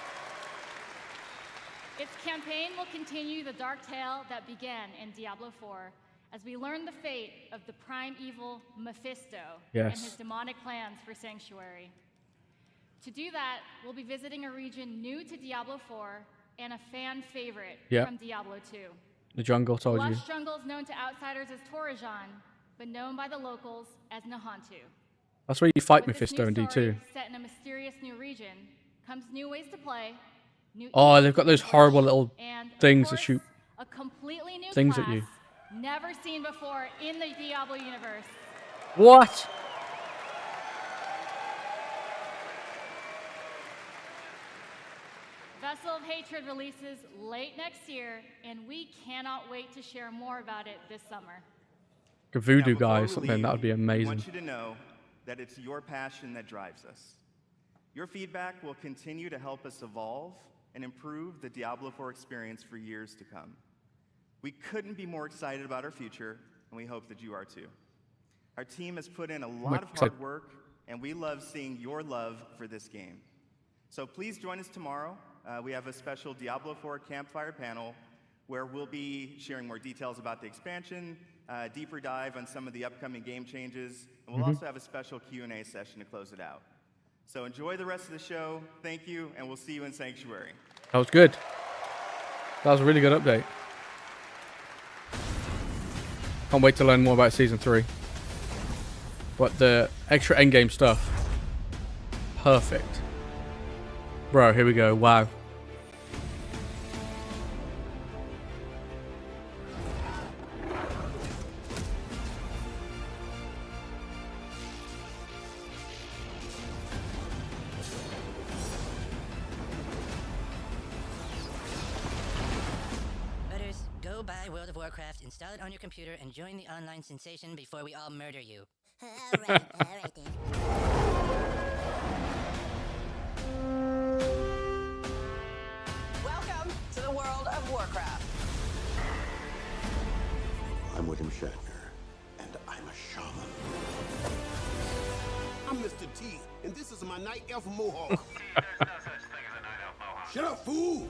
Its campaign will continue the dark tale that began in Diablo 4 as we learn the fate of the prime evil Mephisto and Yes. his demonic plans for Sanctuary. To do that, we'll be visiting a region new to Diablo 4 and a fan favorite Yep. from Diablo 2. The jungle told you. Lush jungles known to outsiders as Torajan, but known by the locals as Nahantu. That's where you fight With this Mephisto new in D2. story set in a mysterious new region comes new ways to play, new Oh, easy they've got those to horrible push, little and, of things to course, shoot a completely new things class at you. never seen before in the Diablo universe. What? Vessel of Hatred releases late next year, and we cannot wait to share more about it this summer. A voodoo Now, guy or before we something. leave, That would be We amazing. want you to know that it's your passion that drives us. Your feedback will continue to help us evolve and improve the Diablo 4 experience for years to come. We couldn't be more excited about our future, and we hope that you are too. Our team has put in a lot of hard work, and we love seeing your love for this game. So please join us tomorrow. We have a special Diablo 4 campfire panel where we'll be sharing more details about the expansion, deeper dive on some of the upcoming game changes, and we'll also have a special Q&A session to close it out. So enjoy the rest of the show. Thank you, and we'll see you in Sanctuary. That was good. That was a really good update. Can't wait to learn more about Season 3. But the extra endgame stuff. Perfect. Bro, here we go. Wow. Butters, go buy World of Warcraft, install it on your computer, and join the online sensation before we all murder you. Alright then. Welcome to the World of Warcraft. I'm William Shatner, and I'm a shaman. I'm Mr. T, and this is my Night Elf Mohawk. Shut up, fool!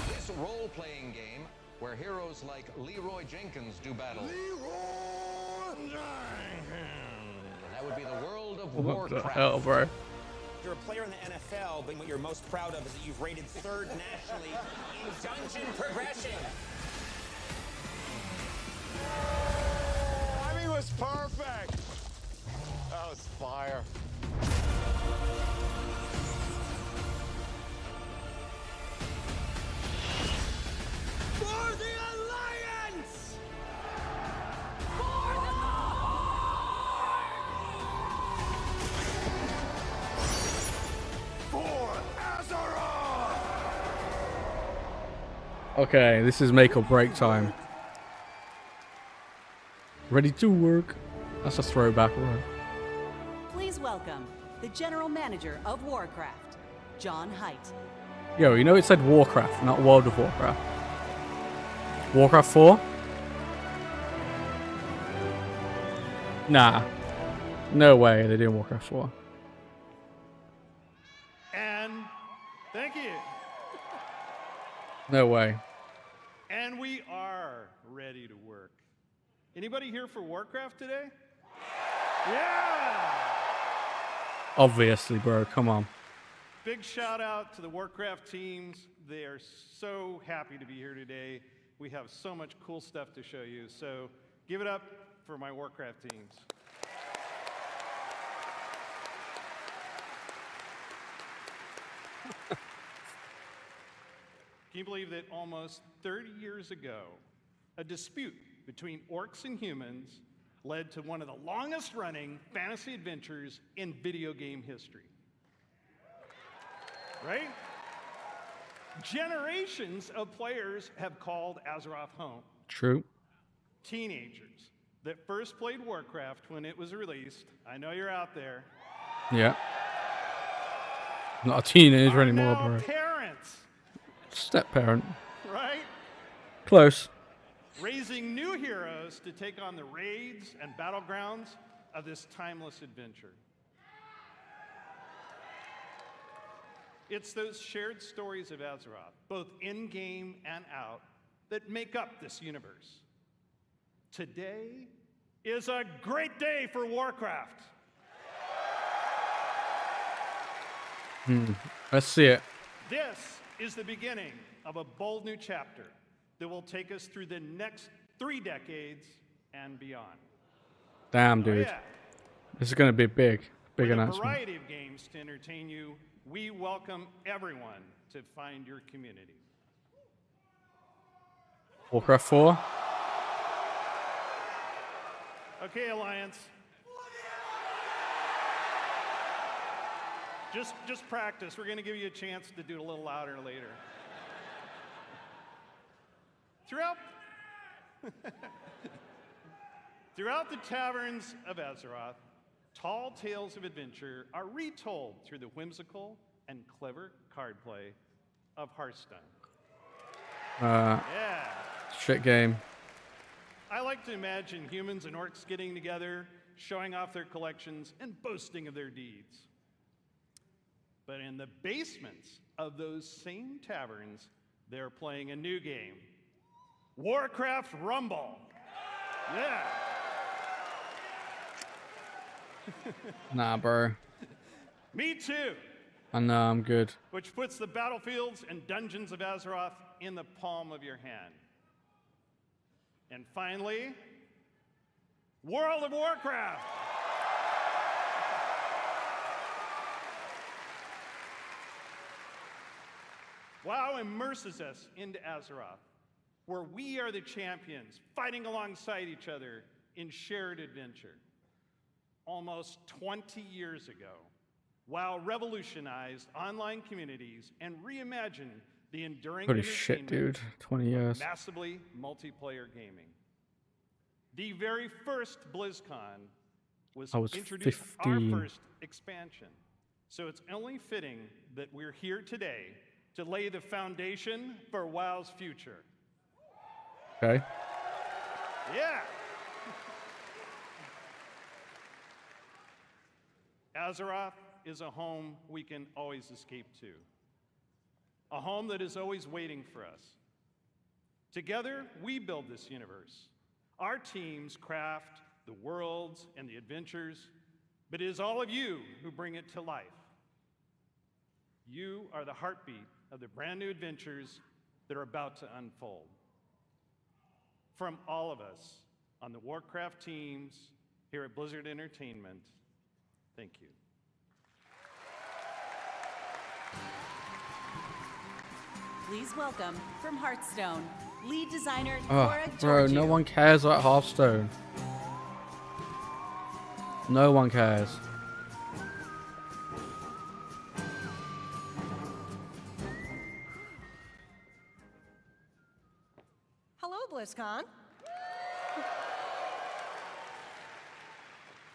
This role-playing game where heroes like Leroy Jenkins do battle. That would be the World of What Warcraft. the hell, bro? You're a player in the NFL, but what you're most proud of is that you've rated 3rd nationally in dungeon progression. I mean, was perfect. That was fire. For the Alliance! For Azeroth! Okay, this is make or break time. Ready to work. That's a throwback, right? Please welcome the General Manager of Warcraft, John Haidt. Yo, you know it said Warcraft, not World of Warcraft. Warcraft 4? Nah. No way they're doing Warcraft 4. And thank you. No way. And we are ready to work. Anybody here for Warcraft today? Yeah! Obviously, bro. Come on. Big shout out to the Warcraft teams. They are so happy to be here today. We have so much cool stuff to show you. So give it up for my Warcraft teams. Can you believe that almost 30 years ago, a dispute between orcs and humans led to one of the longest running fantasy adventures in video game history? Right? Generations of players have called Azeroth home. True. Teenagers that first played Warcraft when it was released, I know you're out there. Yeah. Not a teenager anymore, now bro. Parents, Step parent. right? Close. Raising new heroes to take on the raids and battlegrounds of this timeless adventure. It's those shared stories of Azeroth, both in-game and out, that make up this universe. Today is a great day for Warcraft. Let's see it. This is the beginning of a bold new chapter that will take us through the next 3 decades and beyond. Damn, Oh, dude. yeah. This is going to be big. Big With a announcement. variety of games to entertain you, we welcome everyone to find your community. Warcraft 4. Okay, Alliance. Just practice. We're going to give you a chance to do it a little louder later. Throughout the taverns of Azeroth, tall tales of adventure are retold through the whimsical and clever card play of Hearthstone. Yeah. Shit game. I like to imagine humans and orcs getting together, showing off their collections, and boasting of their deeds. But in the basements of those same taverns, they're playing a new game, Warcraft Rumble. Yeah. Nah, bro. Me too. I know, I'm good. Which puts the battlefields and dungeons of Azeroth in the palm of your hand. And finally, World of Warcraft. WoW immerses us into Azeroth, where we are the champions fighting alongside each other in shared adventure. Almost 20 years ago, WoW revolutionized online communities and reimagined the enduring Holy shit, dude. 20 years. massively multiplayer gaming. The very first BlizzCon was I was introduced 15. our first expansion. So it's only fitting that we're here today to lay the foundation for WoW's future. Okay. Yeah. Azeroth is a home we can always escape to. A home that is always waiting for us. Together, we build this universe. Our teams craft the worlds and the adventures, but it is all of you who bring it to life. You are the heartbeat of the brand new adventures that are about to unfold. From all of us, on the Warcraft teams here at Blizzard Entertainment. Thank you. Please welcome from Hearthstone, lead designer Oh, Cora bro, Georgiou. no one cares about Hearthstone. No one cares. Hello, BlizzCon.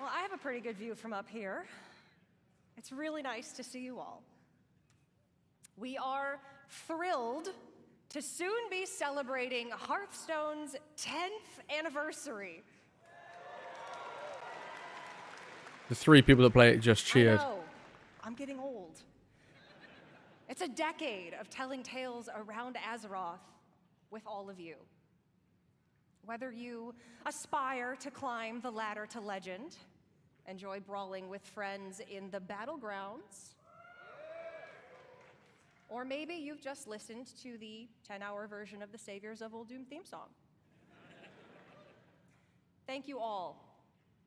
Well, I have a pretty good view from up here. It's really nice to see you all. We are thrilled to soon be celebrating Hearthstone's 10th anniversary. The 3 people that play it just cheered. I know. I'm getting old. It's a decade of telling tales around Azeroth with all of you. Whether you aspire to climb the ladder to legend, enjoy brawling with friends in the battlegrounds, or maybe you've just listened to the 10-hour version of the Saviors of Uldum theme song. Thank you all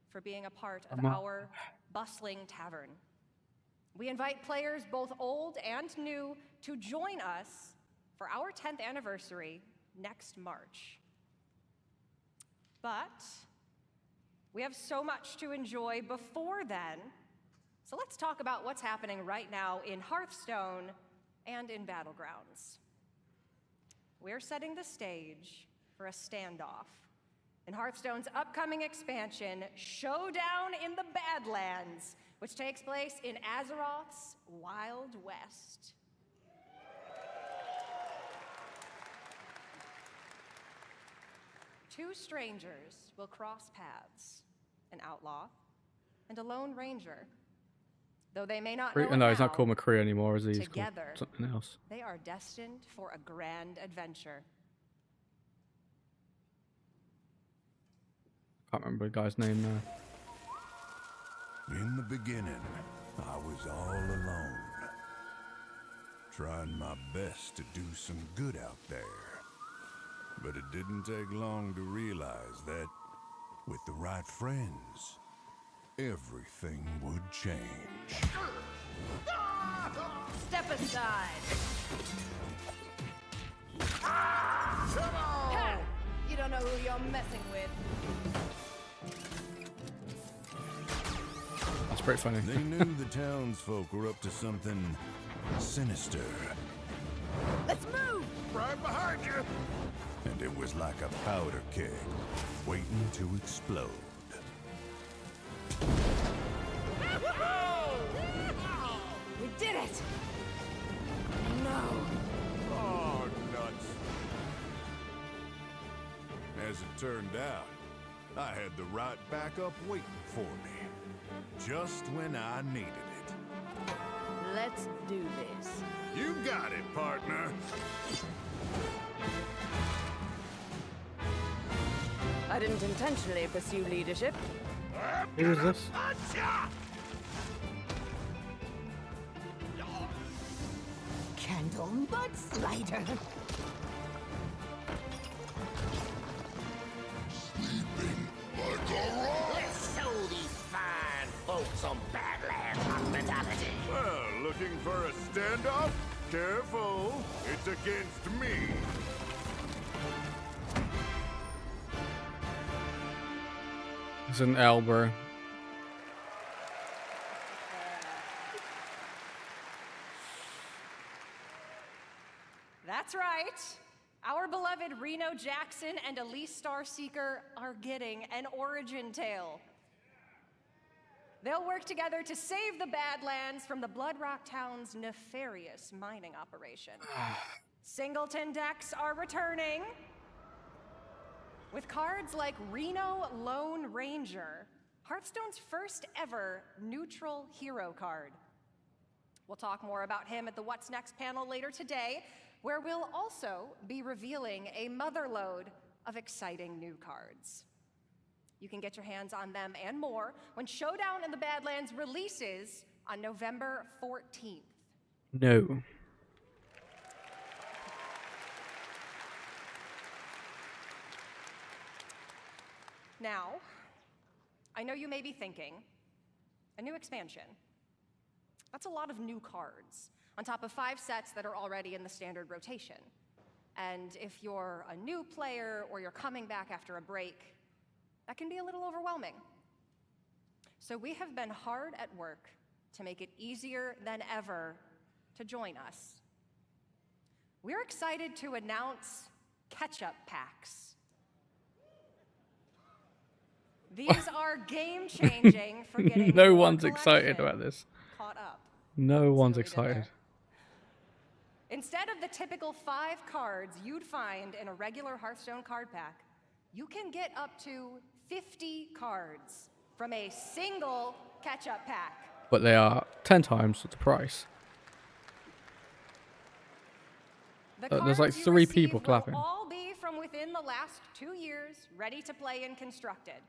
for being a part of our bustling tavern. We invite players both old and new to join us for our 10th anniversary next March. But we have so much to enjoy before then, so let's talk about what's happening right now in Hearthstone and in Battlegrounds. We're setting the stage for a standoff in Hearthstone's upcoming expansion, Showdown in the Badlands, which takes place in Azeroth's Wild West. Two strangers will cross paths, an outlaw and a lone ranger. Though they may not know it No, he's not now, called McCree anymore, is he? He's called together, something else. they are destined for a grand adventure. Can't remember the guy's name now. In the beginning, I was all alone, trying my best to do some good out there. But it didn't take long to realize that, with the right friends, everything would change. Step aside. Come on! Ha! You don't know who you're messing with. That's pretty funny. They knew the townsfolk were up to something sinister. Let's move! Right behind you! And it was like a powder keg, waiting to explode. We did it! No. Oh, nuts. As it turned out, I had the right backup waiting for me, just when I needed it. Let's do this. You got it, partner. I didn't intentionally pursue leadership. Who is this? Candle mudslider. Let's show these fine folks some Badlands hospitality. Well, looking for a standoff? Careful, it's against me. It's an L, bro. That's right. Our beloved Reno Jackson and Elise Starseeker are getting an origin tale. They'll work together to save the Badlands from the Bloodrock Town's nefarious mining operation. Singleton decks are returning. With cards like Reno Lone Ranger, Hearthstone's first ever neutral hero card. We'll talk more about him at the What's Next panel later today, where we'll also be revealing a motherlode of exciting new cards. You can get your hands on them and more when Showdown in the Badlands releases on November 14th. No. Now, I know you may be thinking, a new expansion. That's a lot of new cards, on top of 5 sets that are already in the standard rotation. And if you're a new player or you're coming back after a break, that can be a little overwhelming. So we have been hard at work to make it easier than ever to join us. We're excited to announce catch-up packs. These are game-changing for getting No your one's excited collection about this. caught up. No one's excited. Instead of the typical 5 cards you'd find in a regular Hearthstone card pack, you can get up to 50 cards from a single catch-up pack. But they are 10 times the price. There's like 3 people clapping. Will all be from within the last 2 years, ready to play and constructed.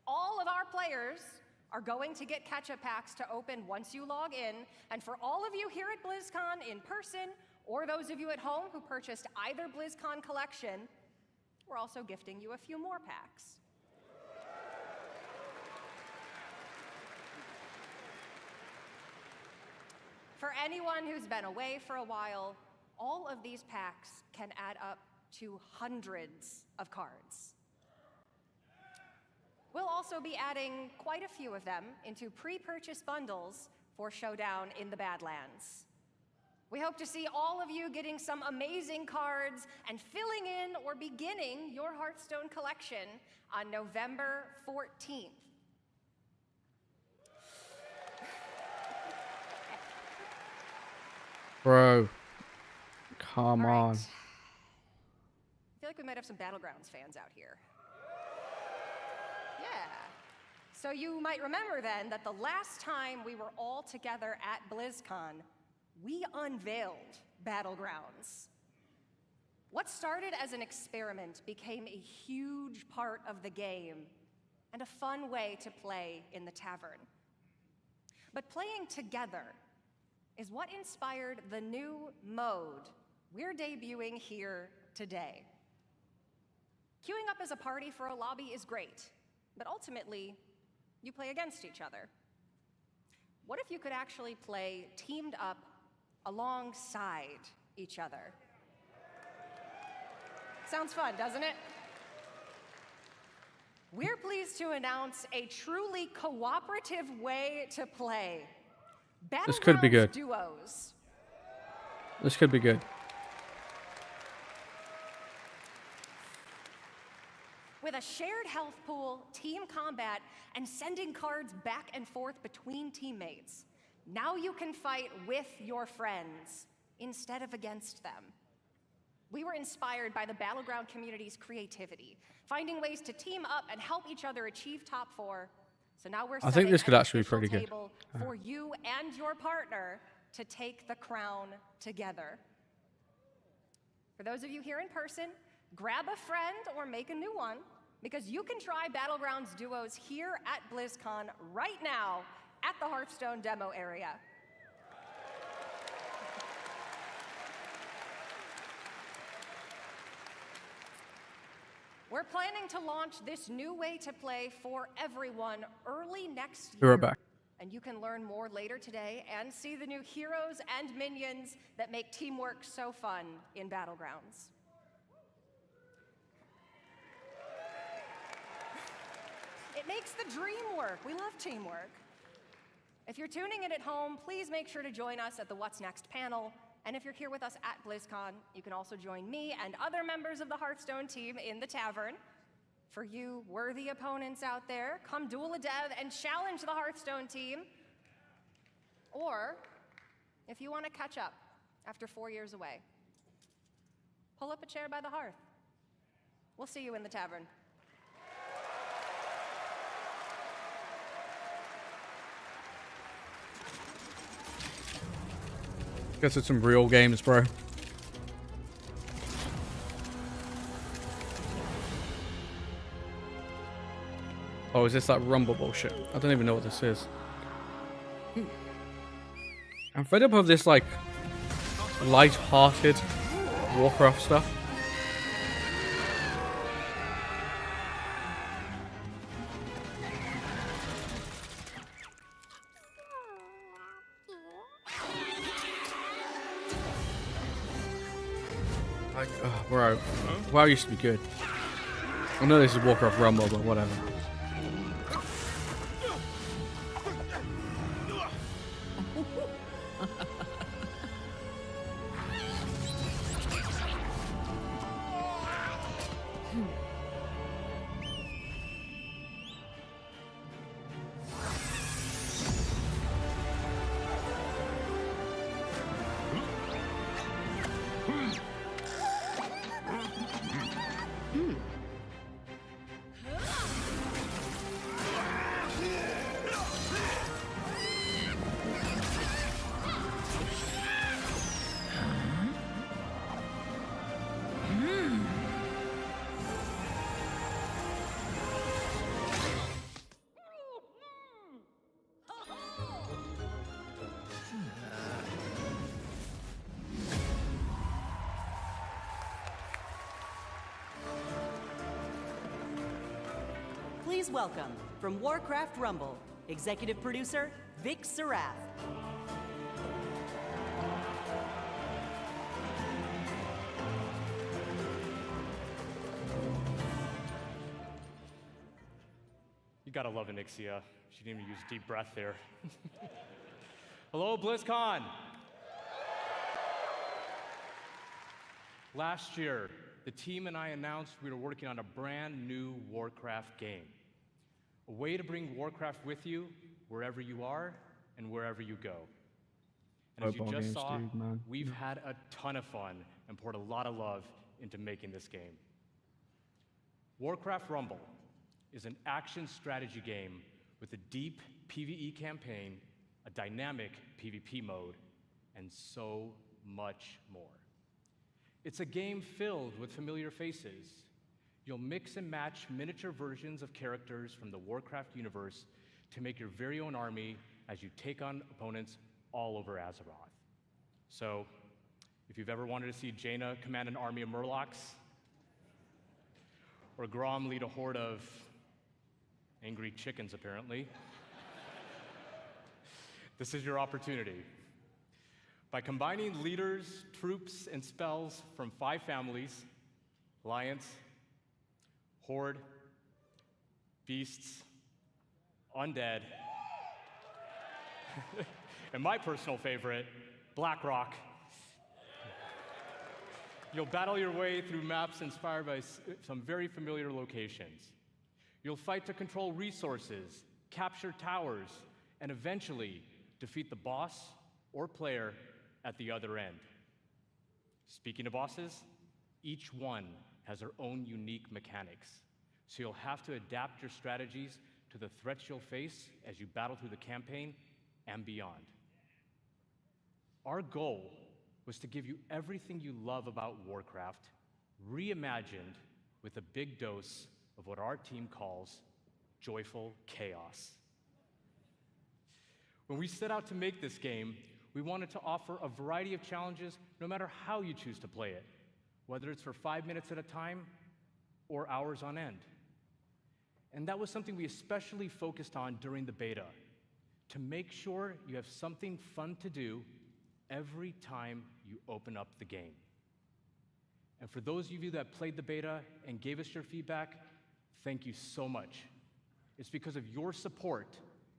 All of our players are going to get catch-up packs to open once you log in, and for all of you here at BlizzCon in person, or those of you at home who purchased either BlizzCon collection, we're also gifting you a few more packs. For anyone who's been away for a while, all of these packs can add up to hundreds of cards. We'll also be adding quite a few of them into pre-purchase bundles for Showdown in the Badlands. We hope to see all of you getting some amazing cards and filling in or beginning your Hearthstone collection on November 14th. Bro, come on. I feel like we might have some Battlegrounds fans out here. Yeah. So you might remember then that the last time we were all together at BlizzCon, we unveiled Battlegrounds. What started as an experiment became a huge part of the game and a fun way to play in the tavern. But playing together is what inspired the new mode we're debuting here today. Queuing up as a party for a lobby is great, but ultimately, you play against each other. What if you could actually play teamed up alongside each other? Sounds fun, doesn't it? We're pleased to announce a truly cooperative way to play. This could be good. Duos. This could be good. With a shared health pool, team combat, and sending cards back and forth between teammates, now you can fight with your friends instead of against them. We were inspired by the Battleground community's creativity, finding ways to team up and help each other achieve top 4. So now we're I think this could actually be pretty good. For you and your partner to take the crown together. For those of you here in person, grab a friend or make a new one, because you can try Battlegrounds duos here at BlizzCon right now at the Hearthstone demo area. We're planning to launch this new way to play for everyone early next year. Be right back. And you can learn more later today and see the new heroes and minions that make teamwork so fun in Battlegrounds. It makes the dream work. We love teamwork. If you're tuning in at home, please make sure to join us at the What's Next panel. And if you're here with us at BlizzCon, you can also join me and other members of the Hearthstone team in the tavern. For you worthy opponents out there, come duel a dev and challenge the Hearthstone team. Or, if you want to catch up after 4 years away, pull up a chair by the hearth. We'll see you in the tavern. Guess it's some real games, bro. Oh, is this that Rumble bullshit? I don't even know what this is. I'm fed up of this, like, light-hearted Warcraft stuff. Like, oh, bro. WoW used to be good. I know this is Warcraft Rumble, but whatever. Please welcome, from Warcraft Rumble, executive producer, Vic Sarath. You gotta love Anixia. She didn't even use deep breath there. Hello, BlizzCon! Last year, the team and I announced we were working on a brand new Warcraft game. A way to bring Warcraft with you wherever you are and wherever you go. And as you Mobile just games, saw, dude, man. we've had a ton of fun and poured a lot of love into making this game. Warcraft Rumble is an action strategy game with a deep PvE campaign, a dynamic PvP mode, and so much more. It's a game filled with familiar faces. You'll mix and match miniature versions of characters from the Warcraft universe to make your very own army as you take on opponents all over Azeroth. So, if you've ever wanted to see Jaina command an army of Murlocs, or Grom lead a horde of angry chickens, apparently, this is your opportunity. By combining leaders, troops, and spells from 5 families, Alliance, Horde, Beasts, Undead, and my personal favorite, Blackrock, you'll battle your way through maps inspired by some very familiar locations. You'll fight to control resources, capture towers, and eventually defeat the boss or player at the other end. Speaking of bosses, each one has their own unique mechanics, so you'll have to adapt your strategies to the threats you'll face as you battle through the campaign and beyond. Our goal was to give you everything you love about Warcraft, reimagined with a big dose of what our team calls joyful chaos. When we set out to make this game, we wanted to offer a variety of challenges no matter how you choose to play it, whether it's for 5 minutes at a time or hours on end. And that was something we especially focused on during the beta, to make sure you have something fun to do every time you open up the game. And for those of you that played the beta and gave us your feedback, thank you so much. It's because of your support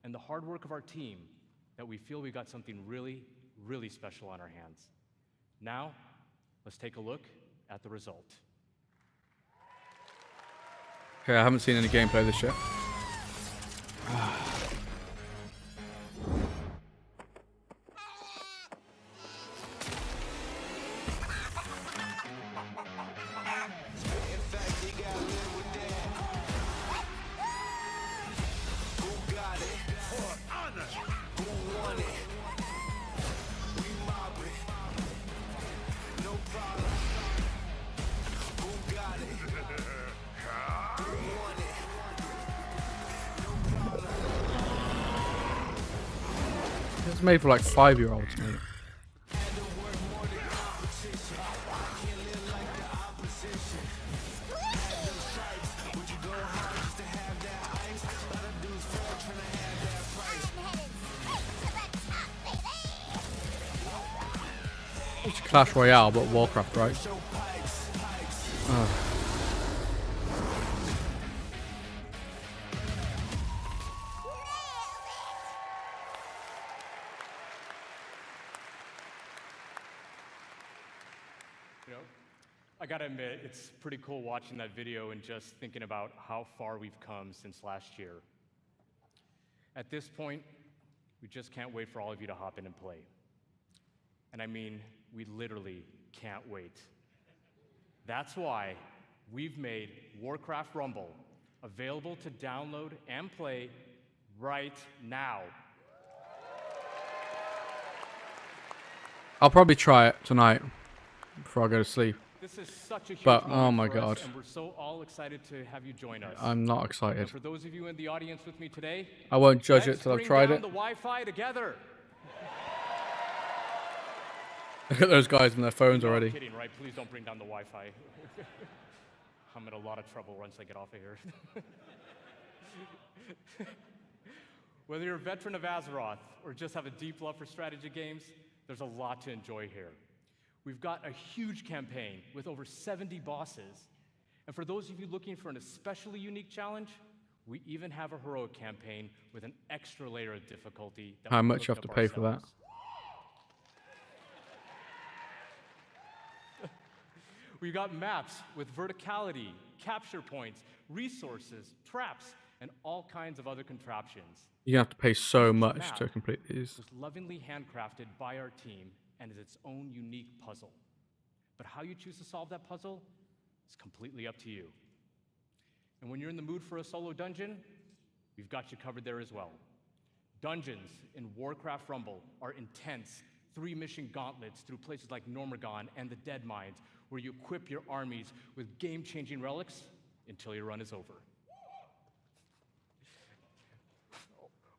and the hard work of our team that we feel we got something really, really special on our hands. Now, let's take a look at the result. Okay, I haven't seen any gameplay of this yet. It's made for like 5-year-olds, mate. It's Clash Royale, but Warcraft, right? You know, I gotta admit, it's pretty cool watching that video and just thinking about how far we've come since last year. At this point, we just can't wait for all of you to hop in and play. And I mean, we literally can't wait. That's why we've made Warcraft Rumble available to download and play right now. I'll probably try it tonight before I go to sleep. This is such a huge But moment oh my for us, god, and we're so all excited to have you join us. I'm not excited. And for those of you in the audience with me today, I won't judge let's it till I've bring tried down it. the Wi-Fi together. Look at those guys on their phones No, already. I'm kidding, right? Please don't bring down the Wi-Fi. I'm in a lot of trouble once I get off of here. Whether you're a veteran of Azeroth or just have a deep love for strategy games, there's a lot to enjoy here. We've got a huge campaign with over 70 bosses. And for those of you looking for an especially unique challenge, we even have a heroic campaign with an extra layer of difficulty. How much you have to pay for that? We've got maps with verticality, capture points, resources, traps, and all kinds of other contraptions. You have to pay so Each much map to complete these. was lovingly handcrafted by our team and is its own unique puzzle. But how you choose to solve that puzzle is completely up to you. And when you're in the mood for a solo dungeon, we've got you covered there as well. Dungeons in Warcraft Rumble are intense, 3-mission gauntlets through places like Normagon and the Dead Mines, where you equip your armies with game-changing relics until your run is over.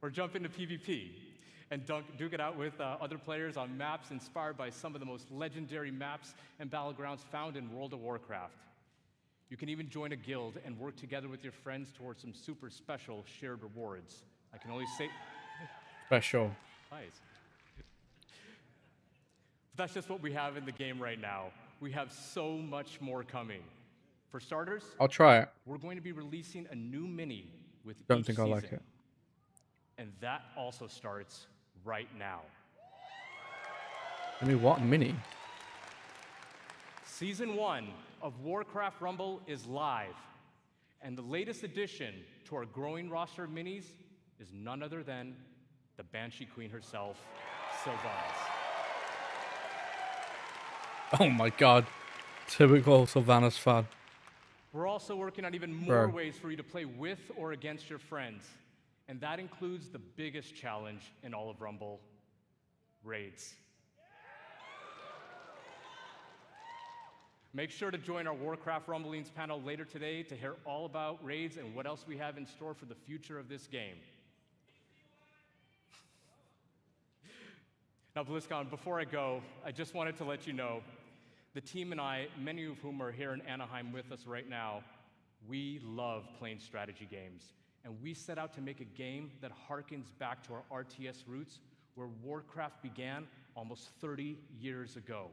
Or jump into PvP and duke it out with other players on maps inspired by some of the most legendary maps and battlegrounds found in World of Warcraft. You can even join a guild and work together with your friends towards some super special shared rewards. I can only say... Special. Nice. But that's just what we have in the game right now. We have so much more coming. For starters, I'll try it. we're going to be releasing a new mini with Don't each think I'll like season. it. And that also starts right now. I mean, what mini? Season 1 of Warcraft Rumble is live. And the latest addition to our growing roster of minis is none other than the Banshee Queen herself, Sylvanas. Oh my god. Typical Sylvanas fan. We're also working on even more Bro. ways for you to play with or against your friends. And that includes the biggest challenge in all of Rumble, raids. Make sure to join our Warcraft Rumblings panel later today to hear all about raids and what else we have in store for the future of this game. Now, BlizzCon, before I go, I just wanted to let you know, the team and I, many of whom are here in Anaheim with us right now, we love playing strategy games. And we set out to make a game that harkens back to our RTS roots, where Warcraft began almost 30 years ago.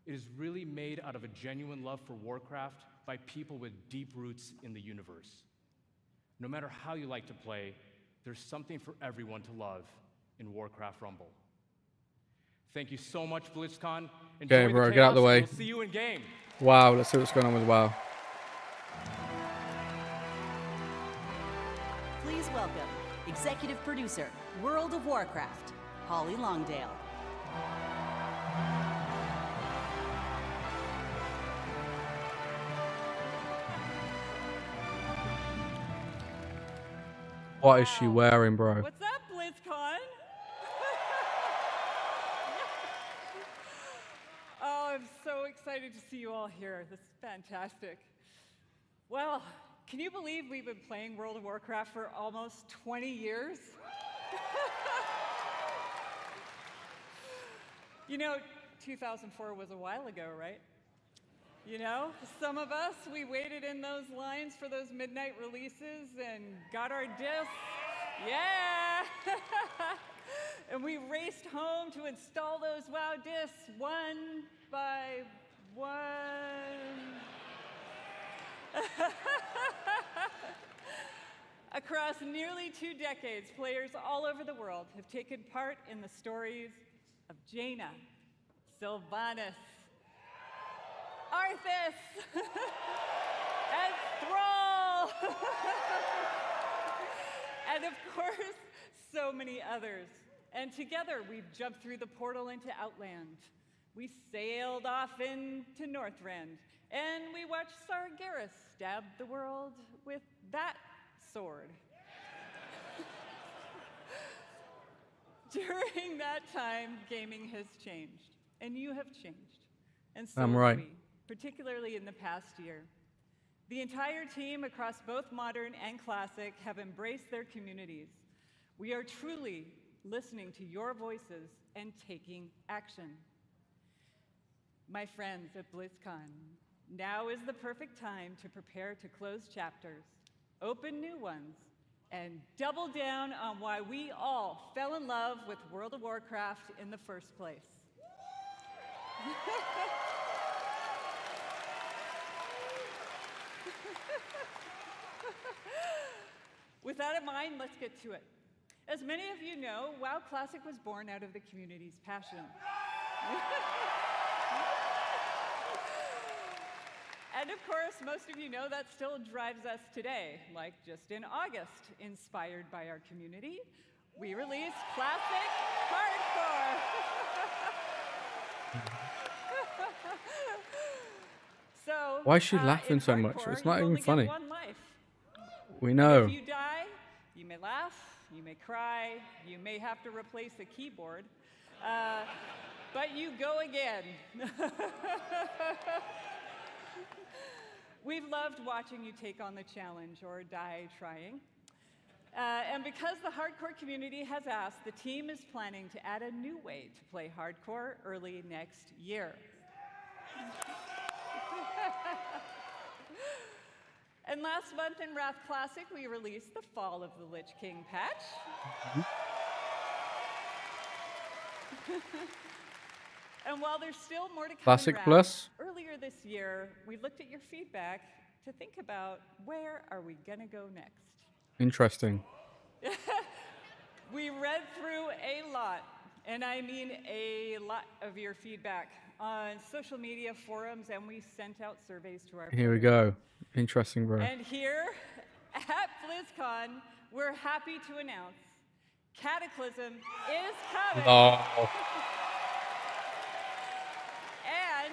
It is really made out of a genuine love for Warcraft by people with deep roots in the universe. No matter how you like to play, there's something for everyone to love in Warcraft Rumble. Thank you so much, BlizzCon. Enjoy Okay, the bro, get out of the chaos, way. and we'll see you in game. Wow, let's see what's going on with WoW. Please welcome executive producer, World of Warcraft, Holly Longdale. What is she wearing, bro? What's up, BlizzCon? Oh, I'm so excited to see you all here. This is fantastic. Well, can you believe we've been playing World of Warcraft for almost 20 years? You know, 2004 was a while ago, right? You know, some of us, we waited in those lines for those midnight releases and got our discs. Yeah! And we raced home to install those WoW discs one by one. Across nearly 2 decades, players all over the world have taken part in the stories of Jaina, Sylvanas, Arthas, and Thrall, and of course, so many others. And together, we've jumped through the portal into Outland. We sailed off into Northrend, and we watched Sargeras stab the world with that sword. During that time, gaming has changed, and you have changed, and so I'm have right. we, particularly in the past year. The entire team across both Modern and Classic have embraced their communities. We are truly listening to your voices and taking action. My friends at BlizzCon, now is the perfect time to prepare to close chapters, open new ones, and double down on why we all fell in love with World of Warcraft in the first place. With that in mind, let's get to it. As many of you know, WoW Classic was born out of the community's passion. And of course, most of you know that still drives us today. Like just in August, inspired by our community, we released Classic Hardcore. So, Why is she in laughing so much? Hardcore, It's not you even only get funny. one life. We know. If you die, you may laugh, you may cry, you may have to replace a keyboard, but you go again. We've loved watching you take on the challenge or die trying. And because the hardcore community has asked, the team is planning to add a new way to play hardcore early next year. And last month in Wrath Classic, we released the Fall of the Lich King patch. And while there's still more to come Classic in Wrath, Plus. earlier this year, we looked at your feedback to think about where are we gonna go next. Interesting. We read through a lot, and I mean a lot of your feedback on social media forums, and we sent out surveys to our Here we players. go. Interesting, bro. And here at BlizzCon, we're happy to announce Cataclysm is coming. Oh. And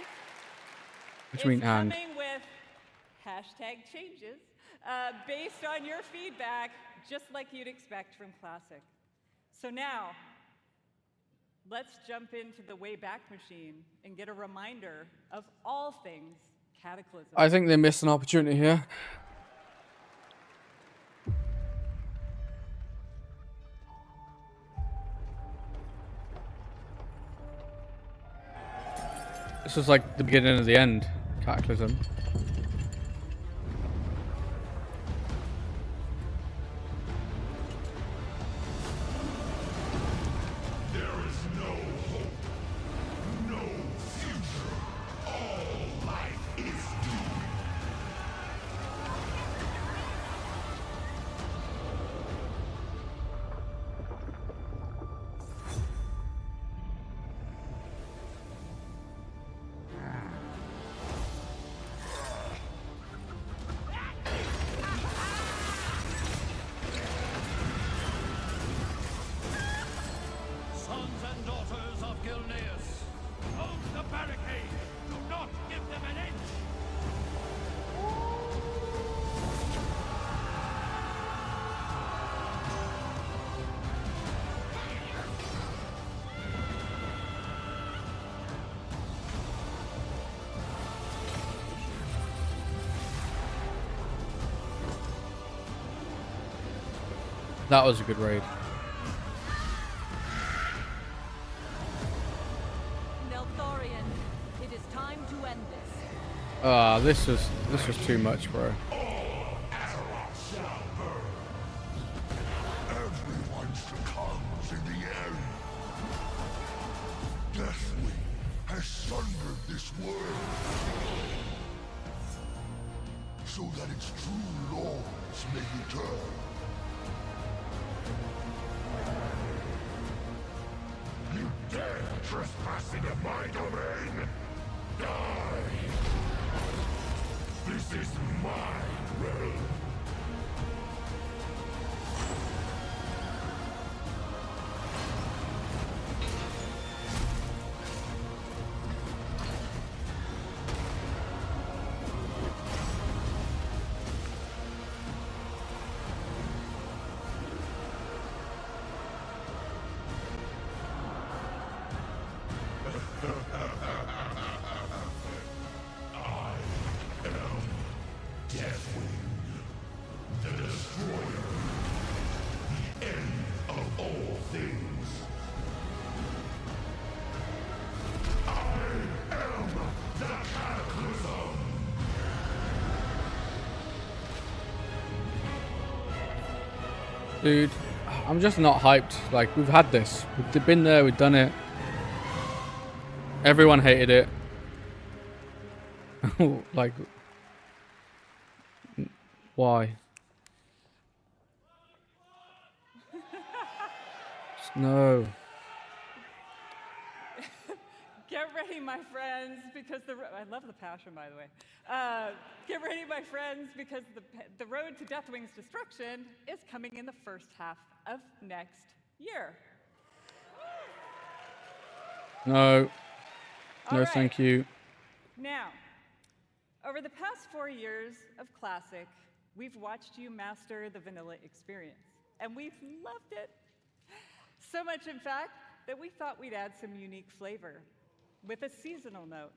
What do you mean, it's and? coming with hashtag changes based on your feedback, just like you'd expect from Classic. So now, let's jump into the Wayback Machine and get a reminder of all things Cataclysm. I think they missed an opportunity here. This is like the beginning of the end, Cataclysm. There is no hope, no future. All life is doomed. Sons and daughters of Gilneas, hold the barricade. Do not give them an inch. That was a good raid. Neltharion, it is time to end this. Ah, this was too much, bro. Azeroth shall burn. Everyone succumbs in the end. Deathwing has sundered this world. so that its true lords may return. You dare trespass into my domain? Die! This is my realm. Dude, I'm just not hyped. Like, we've had this. We've been there, we've done it. Everyone hated it. Like, why? No. Get ready, my friends, because I love the passion, by the way. Get ready, my friends, because the road to Deathwing's destruction is coming in the first half of next year. No. All No, right. thank you. Now, over the past 4 years of Classic, we've watched you master the vanilla experience, and we've loved it. So much, in fact, that we thought we'd add some unique flavor with a seasonal note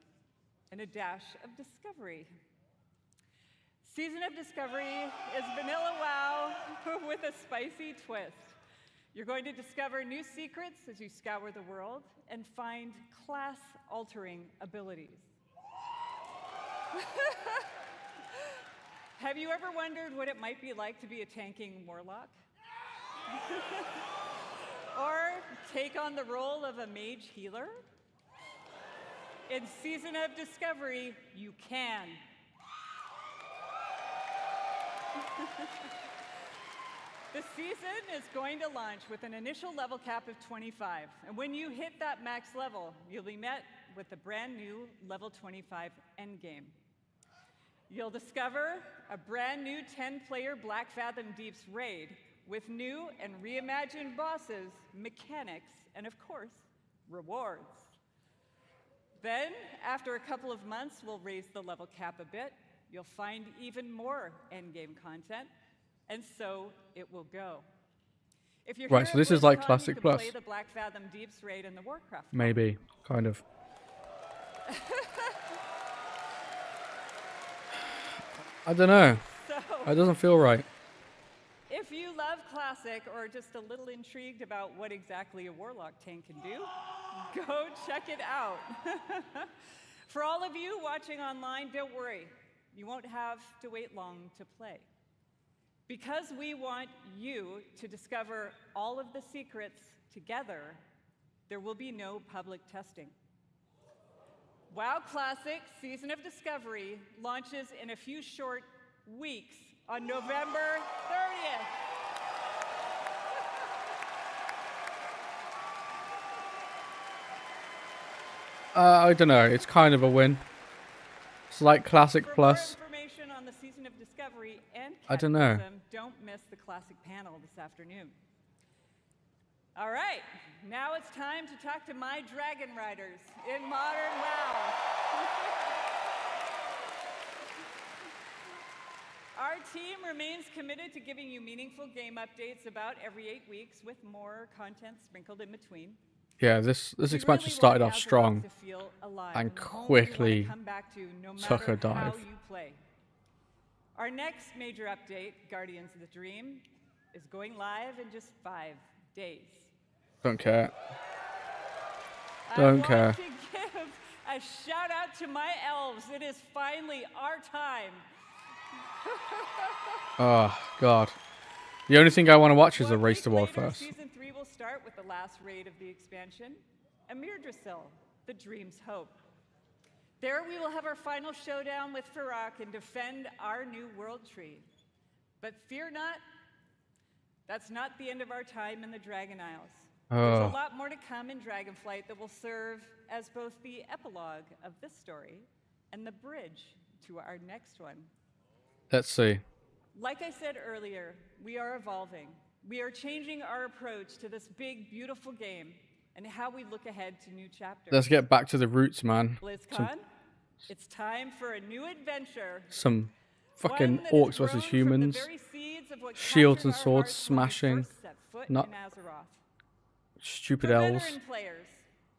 and a dash of discovery. Season of Discovery is vanilla wow with a spicy twist. You're going to discover new secrets as you scour the world and find class-altering abilities. Have you ever wondered what it might be like to be a tanking warlock? Or take on the role of a mage healer? In Season of Discovery, you can. The season is going to launch with an initial level cap of 25. And when you hit that max level, you'll be met with the brand new level 25 endgame. You'll discover a brand new 10-player Black Fathom Deeps raid with new and reimagined bosses, mechanics, and of course, rewards. Then, after a couple of months, we'll raise the level cap a bit. You'll find even more endgame content, and so it will go. If you're Right, here so at this is like BlizzCon, Classic you can Plus. play the Black Fathom Deeps raid in the Warcraft. Maybe, kind of. I don't know. It doesn't feel right. If you love Classic or just a little intrigued about what exactly a Warlock tank can do, go check it out. For all of you watching online, don't worry. You won't have to wait long to play. Because we want you to discover all of the secrets together, there will be no public testing. WoW Classic Season of Discovery launches in a few short weeks on November 30th. I don't know. It's kind of a win. It's like Classic Plus. For more information on the Season of Discovery and I don't know. Cataclysm, don't miss the Classic panel this afternoon. All right, now it's time to talk to my Dragon Riders in Modern WoW. Our team remains committed to giving you meaningful game updates about every 8 weeks with more content sprinkled in between. Yeah, this expansion started off strong and quickly took a dive. Our next major update, Guardians of the Dream, is going live in just 5 days. Don't care. Don't care. I want to give a shout out to my elves. It is finally our time. Oh, God. The only thing I want to watch is the Race to World first. Season 3 will start with the last raid of the expansion, Amir Drasil, the Dream's Hope. There we will have our final showdown with Farak and defend our new world tree. But fear not, that's not the end of our time in the Dragon Isles. There's a lot more to come in Dragonflight that will serve as both the epilogue of this story and the bridge to our next one. Let's see. Like I said earlier, we are evolving. We are changing our approach to this big, beautiful game and how we look ahead to new chapters. Let's get back to the roots, man. BlizzCon, it's time for a new adventure. Some fucking orcs versus humans. Shields and swords smashing. Not stupid For elves. veteran players,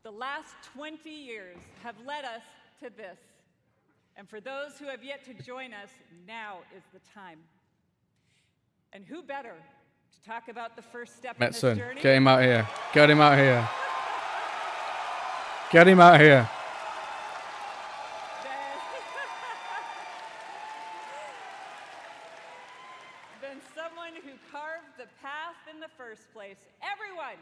the last 20 years have led us to this. And for those who have yet to join us, now is the time. And who better to talk about the first step in this Metzen, journey? get him out here. Get him out here. Get him out here. Than someone who carved the path in the first place. Everyone,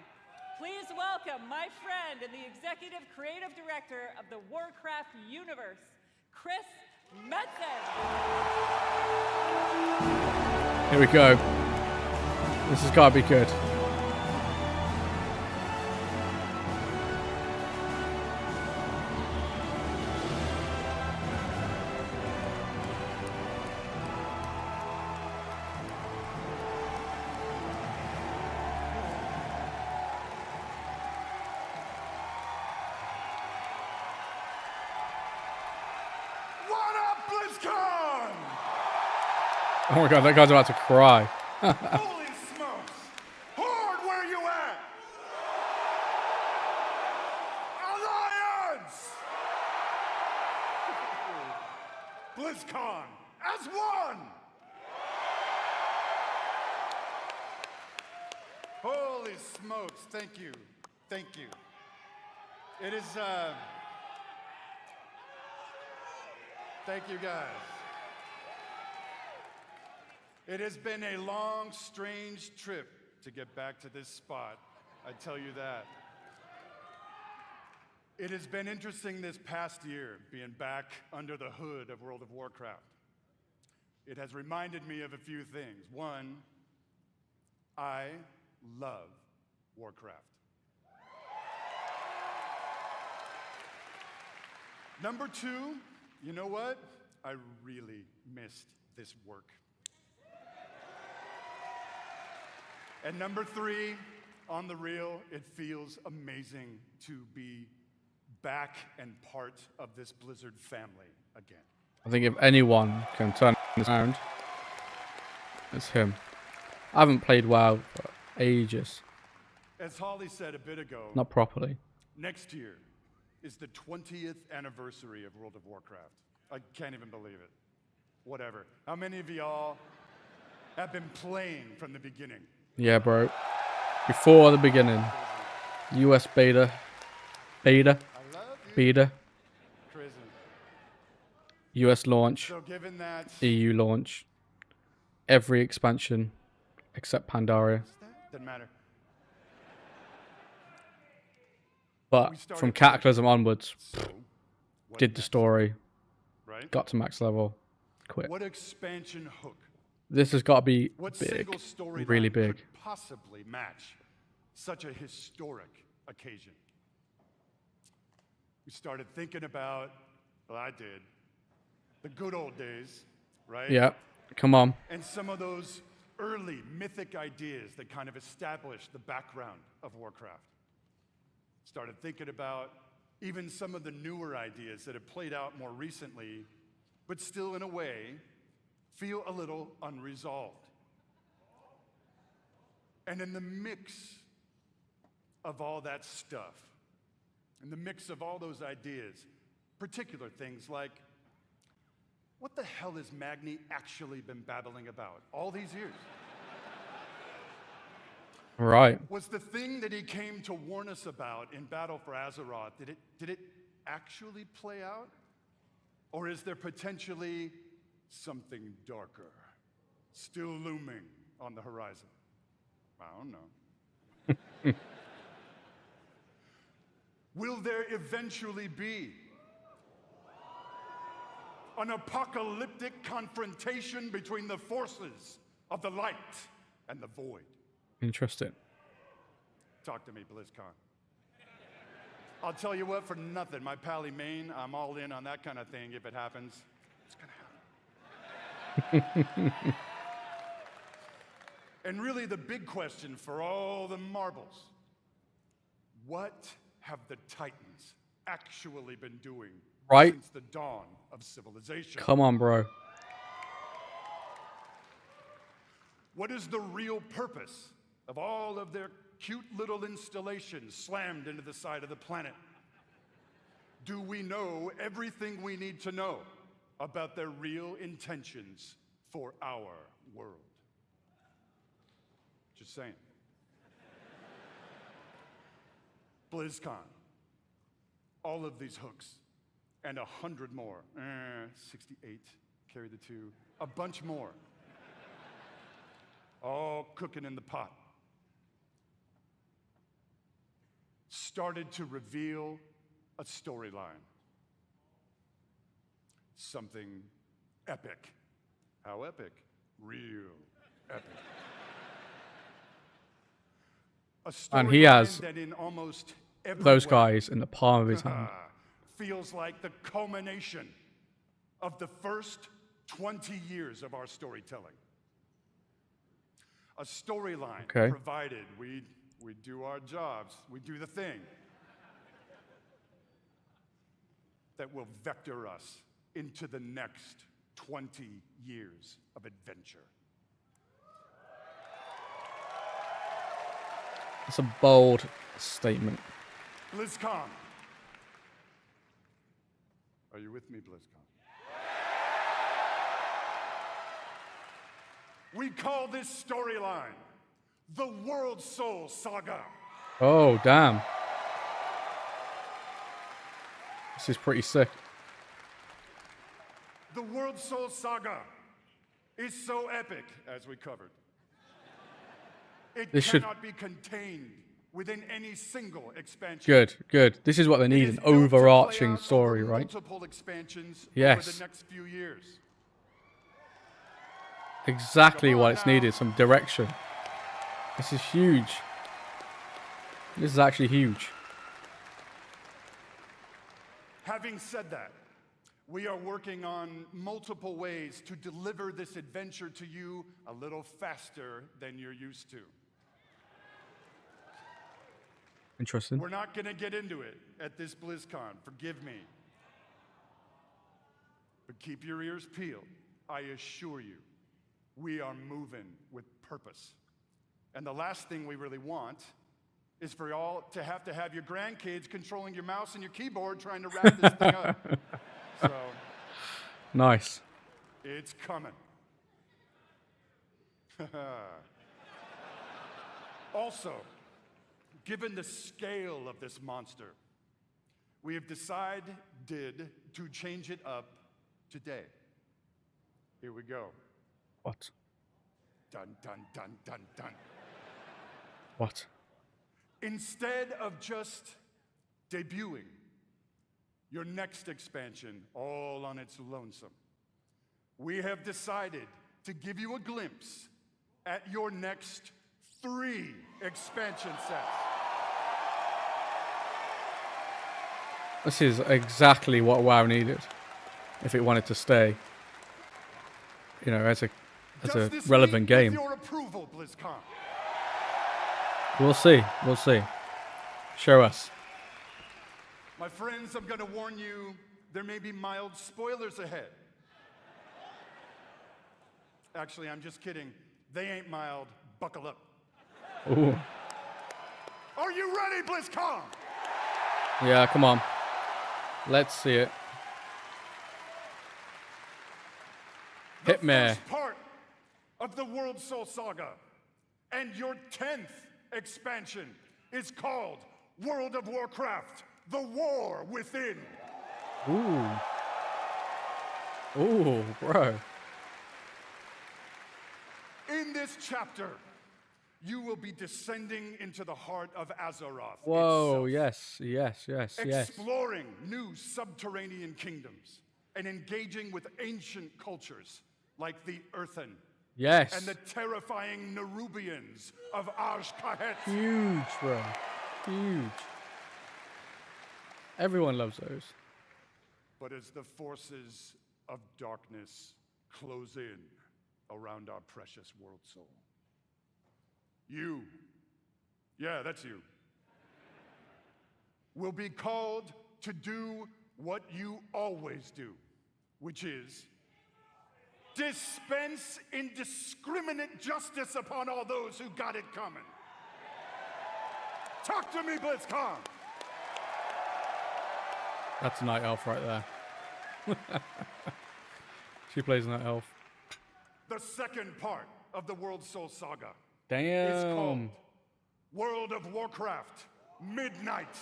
please welcome my friend and the executive creative director of the Warcraft universe, Chris Metzen. Here we go. This has got to be good. What up, BlizzCon? Oh my god, that guy's about to cry. Holy smokes! Horde, where you at? Alliance! BlizzCon as one! Holy smokes, thank you. Thank you. It is, thank you guys. It has been a long, strange trip to get back to this spot, I tell you that. It has been interesting this past year, being back under the hood of World of Warcraft. It has reminded me of a few things. One, I love Warcraft. Number two, you know what? I really missed this work. And number three, on the real, it feels amazing to be back and part of this Blizzard family again. I think if anyone can turn this around, it's him. I haven't played WoW for ages. As Holly said a bit ago, Not properly. next year is the 20th anniversary of World of Warcraft. I can't even believe it. Whatever. How many of y'all have been playing from the beginning? Yeah, bro. Before the beginning. US beta. Beta. Crazy. US launch. So given that, EU launch. Every expansion except Pandaria. doesn't matter. But from Cataclysm onwards, what did the story. Right? Got to max level. Quit. What expansion hook? This has got to be What big. single storyline Really big. could possibly match such a historic occasion? We started thinking about, well, I did, the good old days, right? Yeah. Come on. And some of those early mythic ideas that kind of established the background of Warcraft. Started thinking about even some of the newer ideas that have played out more recently, but still in a way feel a little unresolved. And in the mix of all that stuff, in the mix of all those ideas, particular things like, what the hell has Magni actually been babbling about all these years? Right. Was the thing that he came to warn us about in Battle for Azeroth, did it actually play out? Or is there potentially something darker still looming on the horizon? I don't know. Will there eventually be an apocalyptic confrontation between the forces of the light and the void. Interesting. Talk to me, BlizzCon. I'll tell you what, for nothing, my pally Maine, I'm all in on that kind of thing if it happens. It's gonna happen. And really the big question for all the marbles, what have the Titans actually been doing since the dawn of civilization? Come on, bro. What is the real purpose of all of their cute little installations slammed into the side of the planet? Do we know everything we need to know about their real intentions for our world? Just saying. BlizzCon. All of these hooks and 100 more. 68, carry the 2. A bunch more. All cooking in the pot. Started to reveal a storyline. Something epic. How epic? Real epic. And he has that in almost every those way guys in the palm of his hand. feels like the culmination of the first 20 years of our storytelling. A storyline provided we do our jobs, we do the thing that will vector us into the next 20 years of adventure. It's a bold statement. BlizzCon. Are you with me, BlizzCon? We call this storyline the World Soul Saga. Oh, damn. This is pretty sick. The World Soul Saga is so epic, as we covered. It cannot be contained within any single expansion. Good. This is what they need, an overarching story, right? Multiple expansions yes. over the next few years. Exactly what it's needed, some direction. This is huge. This is actually huge. Having said that, we are working on multiple ways to deliver this adventure to you a little faster than you're used to. Interesting. We're not going to get into it at this BlizzCon, forgive me. But keep your ears peeled. I assure you, we are moving with purpose. And the last thing we really want is for y'all to have your grandkids controlling your mouse and your keyboard trying to wrap this thing up. So, nice. It's coming. Also, given the scale of this monster, we have decided to change it up today. Here we go. What? Dun, dun, dun, dun, dun. What? Instead of just debuting your next expansion all on its lonesome, we have decided to give you a glimpse at your next 3 expansion sets. This is exactly what WoW needed if it wanted to stay, you know, as a relevant game. Your approval, BlizzCon? We'll see. We'll see. Show us. My friends, I'm going to warn you, there may be mild spoilers ahead. Actually, I'm just kidding. They ain't mild. Buckle up. Ooh. Are you ready, BlizzCon? Yeah, come on. Let's see it. Hit me. The first part of the World Soul Saga and your 10th expansion is called World of Warcraft: The War Within. Ooh. Ooh, bro. In this chapter, you will be descending into the heart of Azeroth. Whoa, itself, yes. exploring new subterranean kingdoms and engaging with ancient cultures like the Earthen. Yes. And the terrifying Nerubians of Arshkahet. Huge, bro. Huge. Everyone loves those. But as the forces of darkness close in around our precious world soul, you, yeah, that's you, will be called to do what you always do, which is dispense indiscriminate justice upon all those who got it coming. Talk to me, BlizzCon! That's Night Elf right there. She plays Night Elf. The second part of the World Soul Saga Damn. is called World of Warcraft Midnight.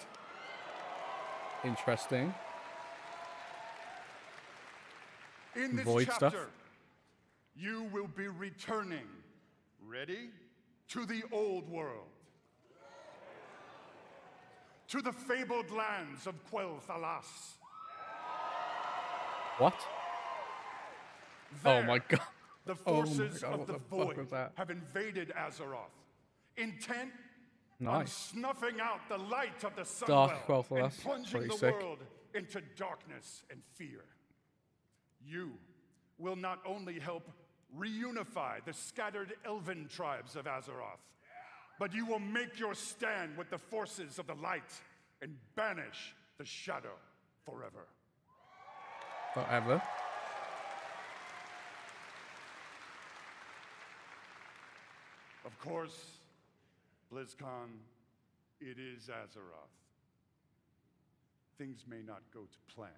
Interesting. In this Void chapter, stuff. you will be returning, ready, to the old world. To the fabled lands of Quel'Thalas. What? There, Oh my god. The Oh my forces God, of what the the fuck was Void that? have invaded Azeroth, intent on Nice. snuffing out the light of the Dark Sunwell and Quel'Thalas. plunging Pretty the sick. world into darkness and fear. You will not only help reunify the scattered elven tribes of Azeroth, but you will make your stand with the forces of the light and banish the shadow forever. Forever. Of course, BlizzCon, it is Azeroth. Things may not go to plan.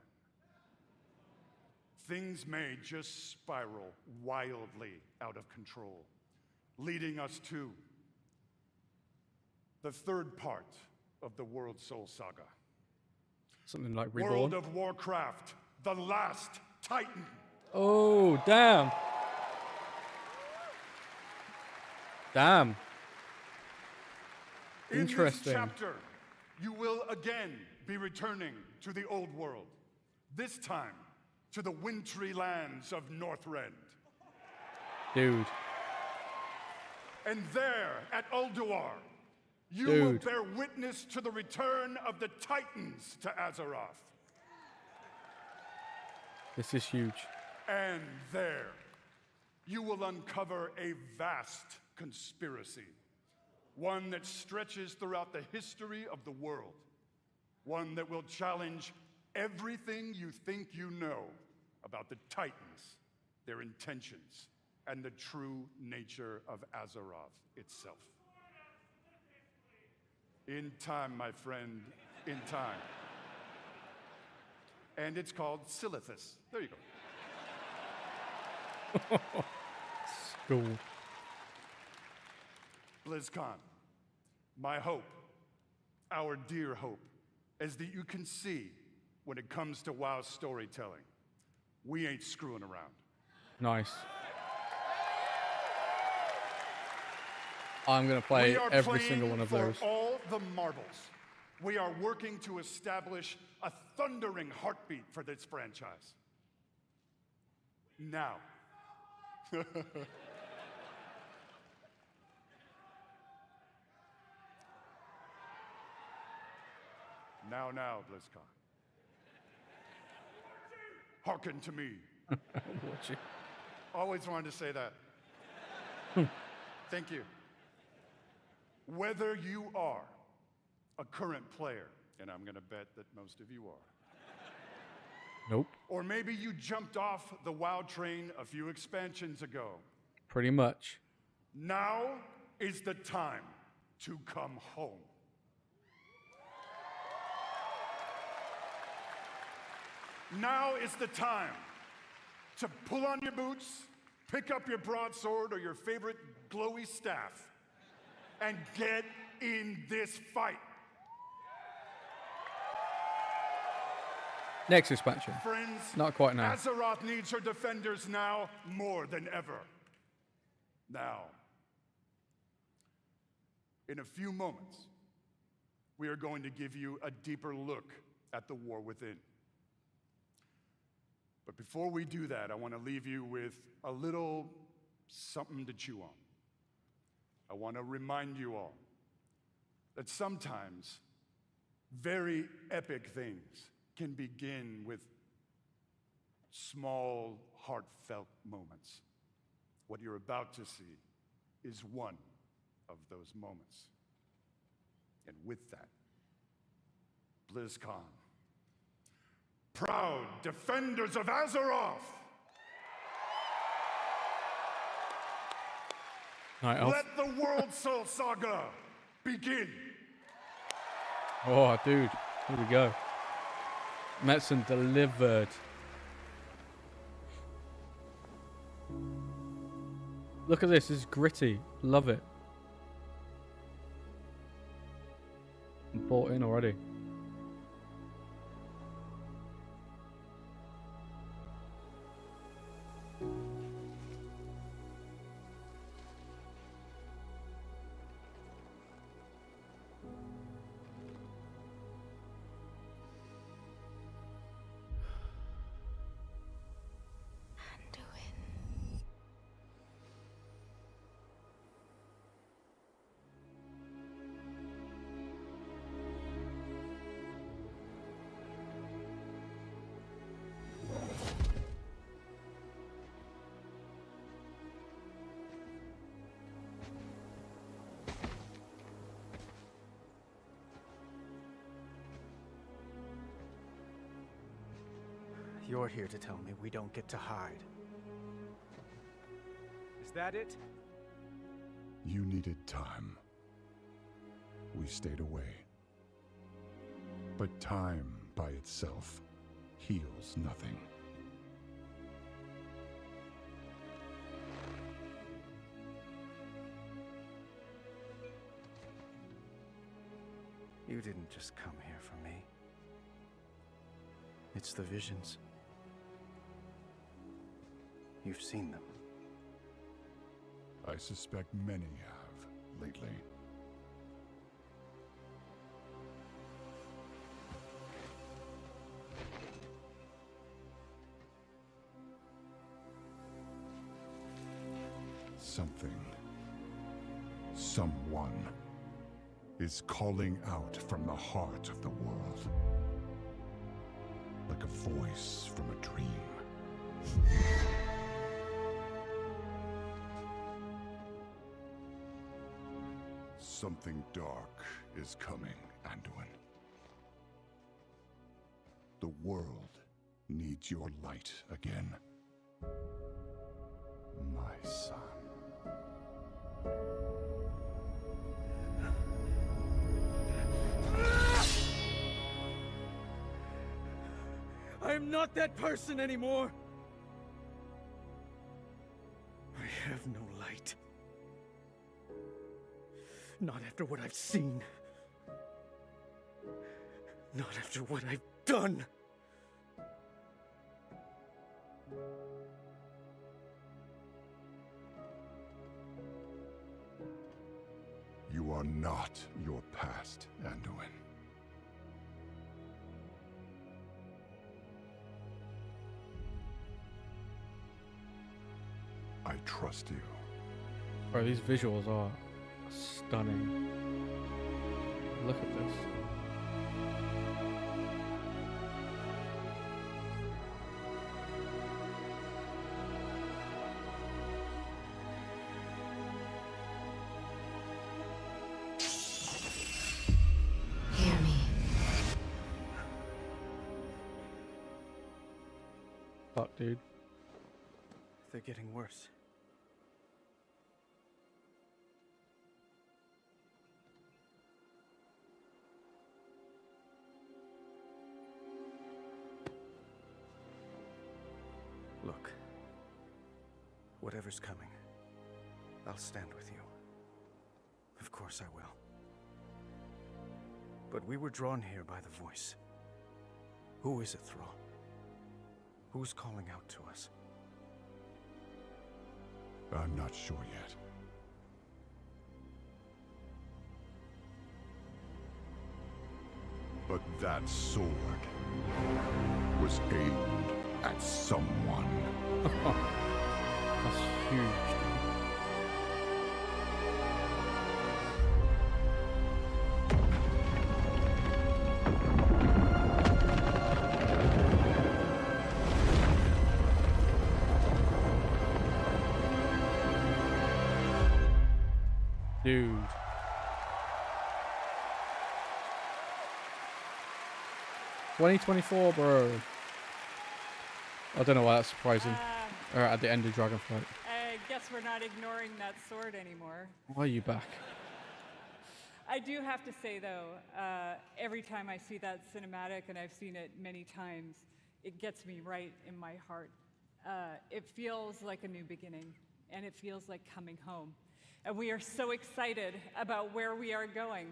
Things may just spiral wildly out of control, leading us to the third part of the World Soul Saga. Something like Reborn. World of Warcraft, the Last Titan. Oh, damn. Damn. Interesting. In this chapter, you will again be returning to the old world, this time to the wintry lands of Northrend. Dude. And there, at Ulduar, you will Dude. bear witness to the return of the Titans to Azeroth. This is huge. And there, you will uncover a vast conspiracy, one that stretches throughout the history of the world, one that will challenge everything you think you know about the Titans, their intentions, and the true nature of Azeroth itself. In time, my friend, in time. And it's called Silithus. There you go. Cool. BlizzCon, my hope, our dear hope, is that you can see when it comes to WoW storytelling, we ain't screwing around. Nice. I'm going to play We are every playing single one of for those. all the marbles. We are working to establish a thundering heartbeat for this franchise. Now. Now, BlizzCon. Hearken to me. Watch it. Always wanted to say that. Thank you. Whether you are a current player, and I'm going to bet that most of you are, Nope. or maybe you jumped off the WoW train a few expansions ago, Pretty much. now is the time to come home. Now is the time to pull on your boots, pick up your broadsword or your favorite glowy staff, and get in this fight. Next expansion. Friends, Not quite now. Azeroth needs her defenders now more than ever. Now, in a few moments, we are going to give you a deeper look at the war within. But But before we do that, I want to leave you with a little something to chew on. I want to remind you all that sometimes very epic things can begin with small, heartfelt moments. What you're about to see is one of those moments. And with that, BlizzCon, proud defenders of Azeroth, Night Elf. let the World Soul Saga begin. Oh, dude. Here we go. Metzen delivered. Look at this. This is gritty. Love it. I'm bought in already. You're here to tell me we don't get to hide. Is that it? You needed time. We stayed away. But time by itself heals nothing. You didn't just come here for me. It's the visions. You've seen them. I suspect many have lately. Something, someone, is calling out from the heart of the world. Like a voice from a dream. Something dark is coming, Anduin. The world needs your light again. My son. I am not that person anymore. I have no light. Not after what I've seen. Not after what I've done. You are not your past, Anduin. I trust you. Bro, these visuals are stunning. Look at this. Hear me. Fuck, dude. They're getting worse. Look, whatever's coming, I'll stand with you. Of course I will. But we were drawn here by the voice. Who is it, Thrall? Who's calling out to us? I'm not sure yet. But that sword was aimed at someone. That's huge. Dude. 2024, bro. I don't know why that's surprising. At the end of Dragonflight. I guess we're not ignoring that sword anymore. Why are you back? I do have to say, though, every time I see that cinematic, and I've seen it many times, it gets me right in my heart. It feels like a new beginning, and it feels like coming home. And we are so excited about where we are going.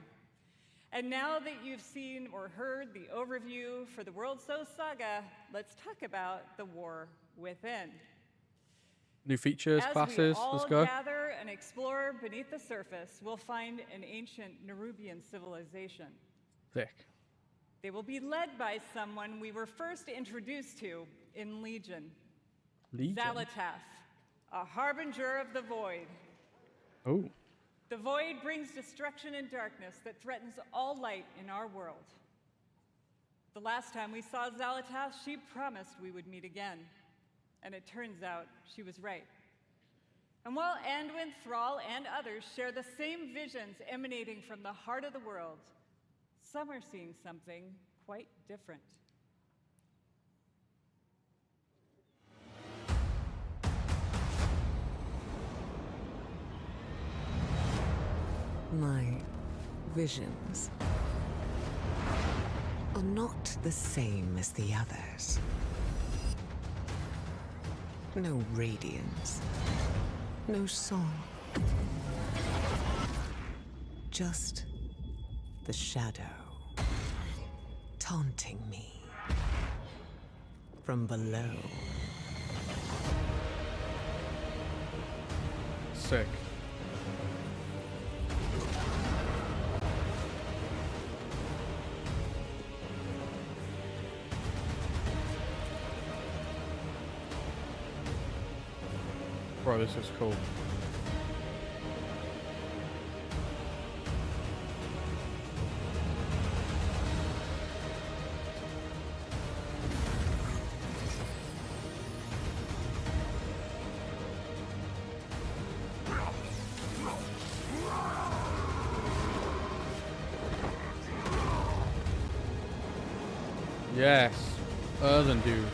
And now that you've seen or heard the overview for the World So Saga, let's talk about the war within. New features, classes, let's go. As we all gather and explore beneath the surface, we'll find an ancient Nerubian civilization. Thick. They will be led by someone we were first introduced to in Legion. Xal'atath, a harbinger of the void. Oh. The void brings destruction and darkness that threatens all light in our world. The last time we saw Xal'atath, she promised we would meet again. And it turns out she was right. And while Anduin, Thrall, and others share the same visions emanating from the heart of the world, some are seeing something quite different. My visions are not the same as the others. No radiance, no song. Just the shadow taunting me from below. Sick. Bro, this is cool. Yes, Earthen dude.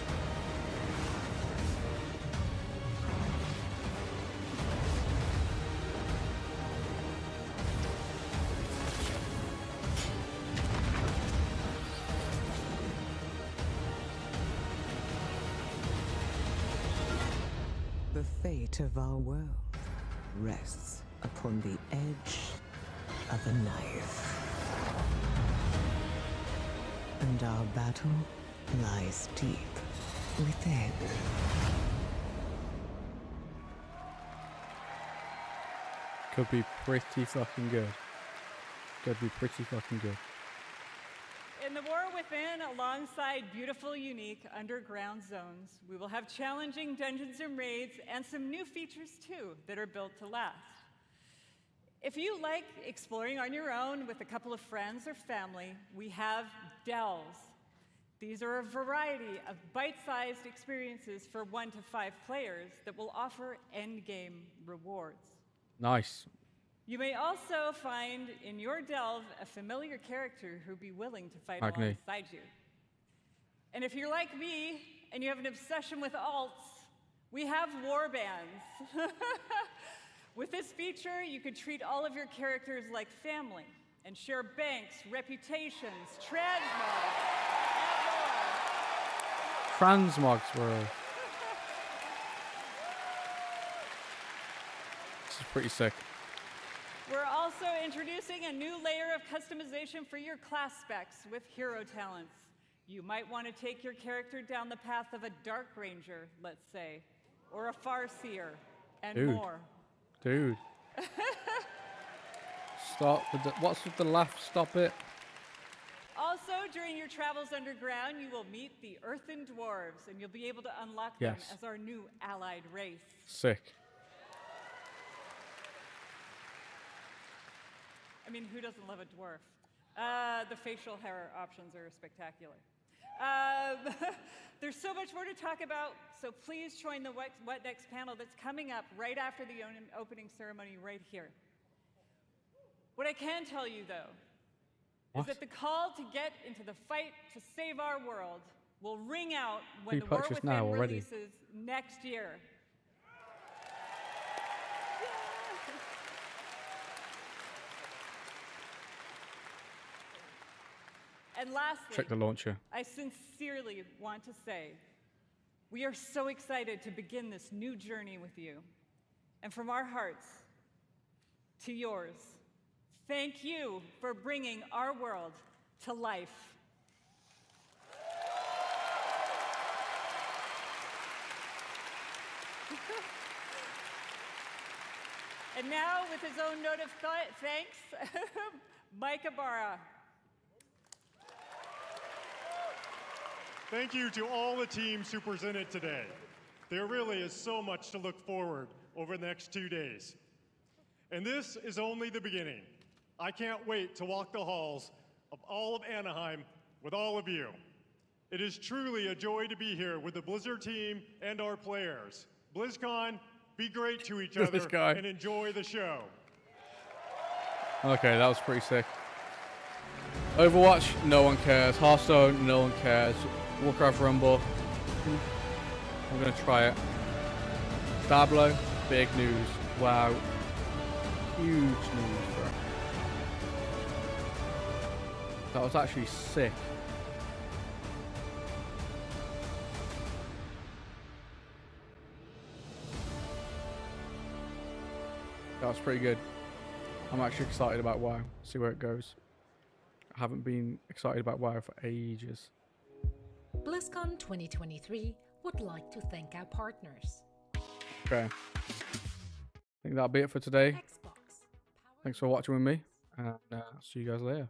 The fate of our world rests upon the edge of a knife. And our battle lies deep within. Could be pretty fucking good. Could be pretty fucking good. In the War Within, alongside beautiful, unique underground zones, we will have challenging dungeons and raids and some new features too that are built to last. If you like exploring on your own with a couple of friends or family, we have delves. These are a variety of bite-sized experiences for 1 to 5 players that will offer endgame rewards. Nice. You may also find in your delve a familiar character who'd be willing to fight Agni. alongside you. And if you're like me and you have an obsession with alts, we have war bands. With this feature, you could treat all of your characters like family and share banks, reputations, transmogs, and more. Transmogs, bro. This is pretty sick. We're also introducing a new layer of customization for your class specs with hero talents. You might want to take your character down the path of a Dark Ranger, let's say, or a Farseer, and more. Dude. Stop with the, what's with the laugh? Stop it. Also, during your travels underground, you will meet the Earthen Dwarves, and you'll be able to unlock them Yes. as our new allied race. Sick. I mean, who doesn't love a dwarf? The facial hair options are spectacular. There's so much more to talk about, so please join the What Next panel that's coming up right after the opening ceremony right here. What I can tell you, though, is that the call to get into the fight to save our world will ring out when the War Pre-purchased Within now already. releases next year. And lastly, Check the launcher. I sincerely want to say, we are so excited to begin this new journey with you. And from our hearts to yours, thank you for bringing our world to life. And now, with his own note of thanks, Mike Ibarra. Thank you to all the teams who presented today. There really is so much to look forward over the next 2 days. And this is only the beginning. I can't wait to walk the halls of all of Anaheim with all of you. It is truly a joy to be here with the Blizzard team and our players. BlizzCon, be great to each other and enjoy the show. Okay, that was pretty sick. Overwatch, no one cares. Hearthstone, no one cares. Warcraft Rumble, I'm gonna try it. Diablo, big news. Wow, huge news, bro. That was actually sick. That was pretty good. I'm actually excited about WoW. See where it goes. I haven't been excited about WoW for ages. BlizzCon 2023 would like to thank our partners. Okay. I think that'll be it for today. Thanks for watching with me, and see you guys later.